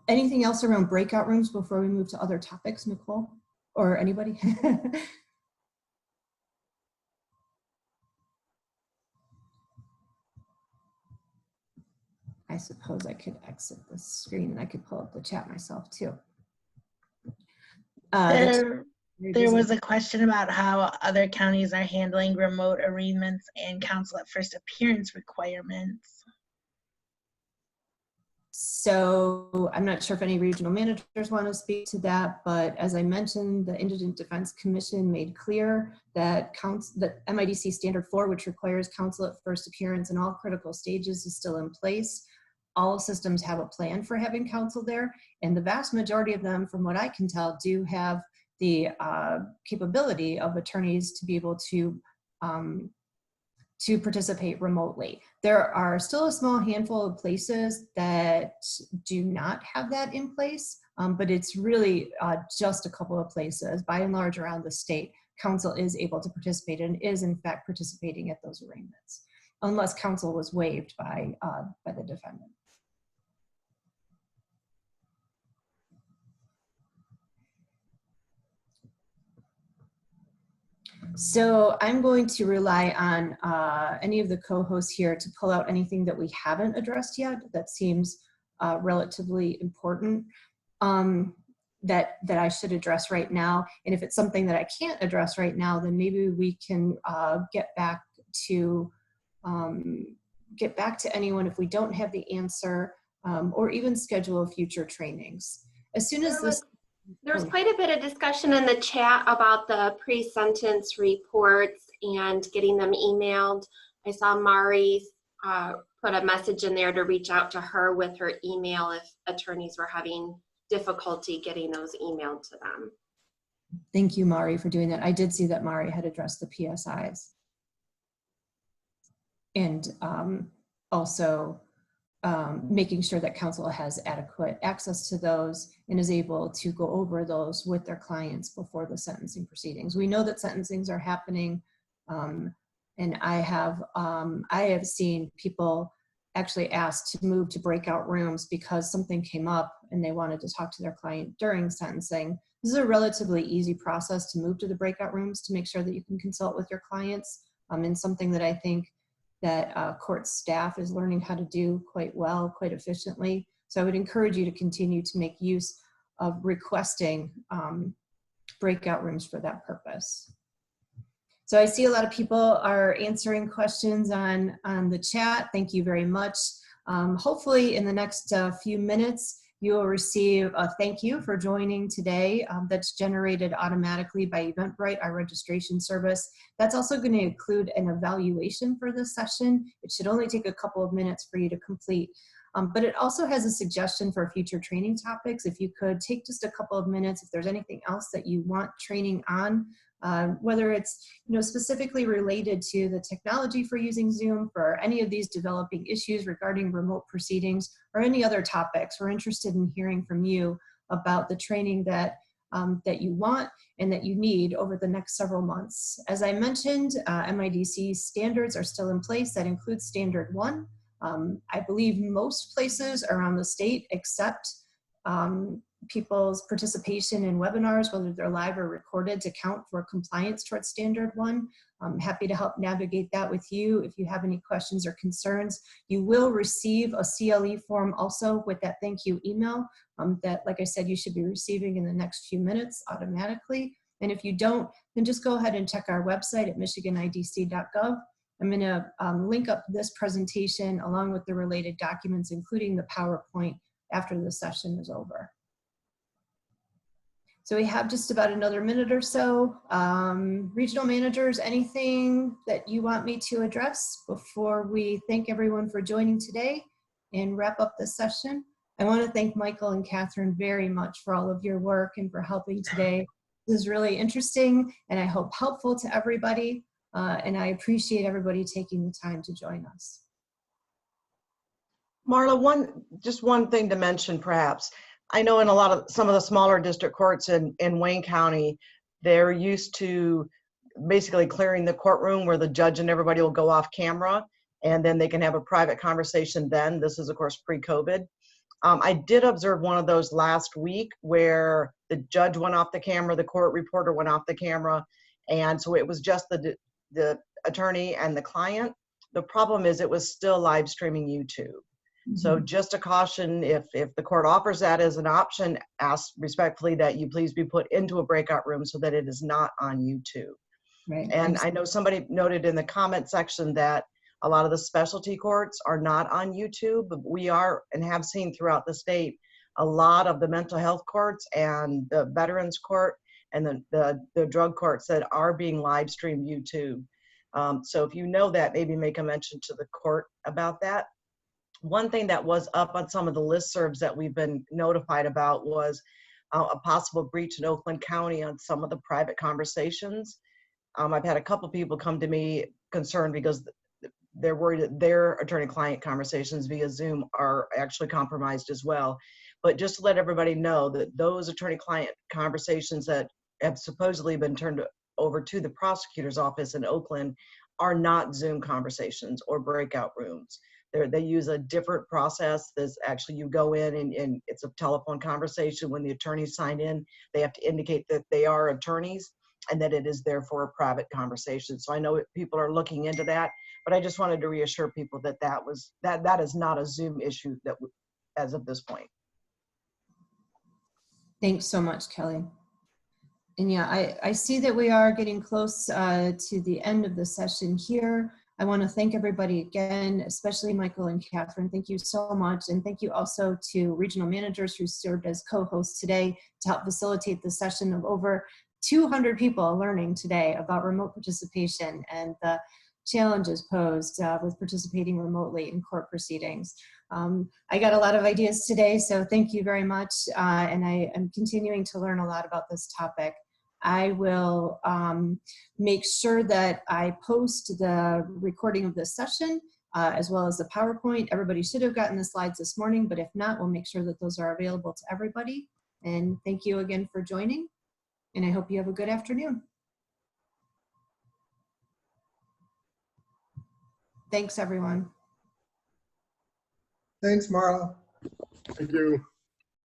Anything else around breakout rooms before we move to other topics, Nicole, or anybody? I suppose I could exit the screen and I could pull up the chat myself too. There was a question about how other counties are handling remote arraignments and counsel at first appearance requirements. So I'm not sure if any regional managers want to speak to that, but as I mentioned, the Indigent Defense Commission made clear that MIDC Standard 4, which requires counsel at first appearance in all critical stages, is still in place. All systems have a plan for having counsel there, and the vast majority of them, from what I can tell, do have the capability of attorneys to be able to participate remotely. There are still a small handful of places that do not have that in place, but it's really just a couple of places. By and large, around the state, counsel is able to participate and is in fact participating at those arraignments, unless counsel was waived by the defendant. So I'm going to rely on any of the co-hosts here to pull out anything that we haven't addressed yet that seems relatively important that I should address right now. And if it's something that I can't address right now, then maybe we can get back to anyone if we don't have the answer, or even schedule future trainings. As soon as this. There was quite a bit of discussion in the chat about the pre-sentence reports and getting them emailed. I saw Mari put a message in there to reach out to her with her email if attorneys were having difficulty getting those emailed to them. Thank you, Mari, for doing that. I did see that Mari had addressed the PSIs. And also making sure that counsel has adequate access to those and is able to go over those with their clients before the sentencing proceedings. We know that sentencings are happening, and I have seen people actually asked to move to breakout rooms because something came up and they wanted to talk to their client during sentencing. This is a relatively easy process to move to the breakout rooms to make sure that you can consult with your clients, and something that I think that court staff is learning how to do quite well, quite efficiently. So I would encourage you to continue to make use of requesting breakout rooms for that purpose. So I see a lot of people are answering questions on the chat. Thank you very much. Hopefully in the next few minutes, you will receive a thank you for joining today that's generated automatically by Eventbrite, our registration service. That's also going to include an evaluation for this session. It should only take a couple of minutes for you to complete. But it also has a suggestion for future training topics. If you could take just a couple of minutes, if there's anything else that you want training on, whether it's specifically related to the technology for using Zoom, for any of these developing issues regarding remote proceedings, or any other topics. We're interested in hearing from you about the training that you want and that you need over the next several months. As I mentioned, MIDC standards are still in place. That includes Standard 1. I believe most places around the state accept people's participation in webinars, whether they're live or recorded, to count for compliance towards Standard 1. I'm happy to help navigate that with you. If you have any questions or concerns, you will receive a CLE form also with that thank you email that, like I said, you should be receiving in the next few minutes automatically. And if you don't, then just go ahead and check our website at michiganidc.gov. I'm going to link up this presentation along with the related documents, including the PowerPoint, after the session is over. So we have just about another minute or so. Regional managers, anything that you want me to address before we thank everyone for joining today and wrap up this session? I want to thank Michael and Katherine very much for all of your work and for helping today. This is really interesting and I hope helpful to everybody. And I appreciate everybody taking the time to join us. Marla, just one thing to mention perhaps. I know in some of the smaller district courts in Wayne County, they're used to basically clearing the courtroom where the judge and everybody will go off camera and then they can have a private conversation then. This is of course pre-COVID. I did observe one of those last week where the judge went off the camera, the court reporter went off the camera, and so it was just the attorney and the client. The problem is it was still live streaming YouTube. So just a caution, if the court offers that as an option, ask respectfully that you please be put into a breakout room so that it is not on YouTube. Right. And I know somebody noted in the comment section that a lot of the specialty courts are not on YouTube, but we are and have seen throughout the state a lot of the mental health courts and the veterans court and the drug courts that are being live streamed YouTube. So if you know that, maybe make a mention to the court about that. One thing that was up on some of the listservs that we've been notified about was a possible breach in Oakland County on some of the private conversations. I've had a couple people come to me concerned because they're worried that their attorney-client conversations via Zoom are actually compromised as well. But just to let everybody know that those attorney-client conversations that have supposedly been turned over to the prosecutor's office in Oakland are not Zoom conversations or breakout rooms. They use a different process. There's actually, you go in and it's a telephone conversation. When the attorneys sign in, they have to indicate that they are attorneys and that it is therefore a private conversation. So I know people are looking into that, but I just wanted to reassure people that that is not a Zoom issue that as of this point. Thanks so much, Kelly. And yeah, I see that we are getting close to the end of the session here. I want to thank everybody again, especially Michael and Katherine. Thank you so much. And thank you also to regional managers who served as co-hosts today to help facilitate the session of over 200 people learning today about remote participation and the challenges posed with participating remotely in court proceedings. I got a lot of ideas today, so thank you very much. And I am continuing to learn a lot about this topic. I will make sure that I post the recording of this session as well as the PowerPoint. Everybody should have gotten the slides this morning, but if not, we'll make sure that those are available to everybody. And thank you again for joining, and I hope you have a good afternoon. Thanks, everyone. Thanks, Marla. Thank you.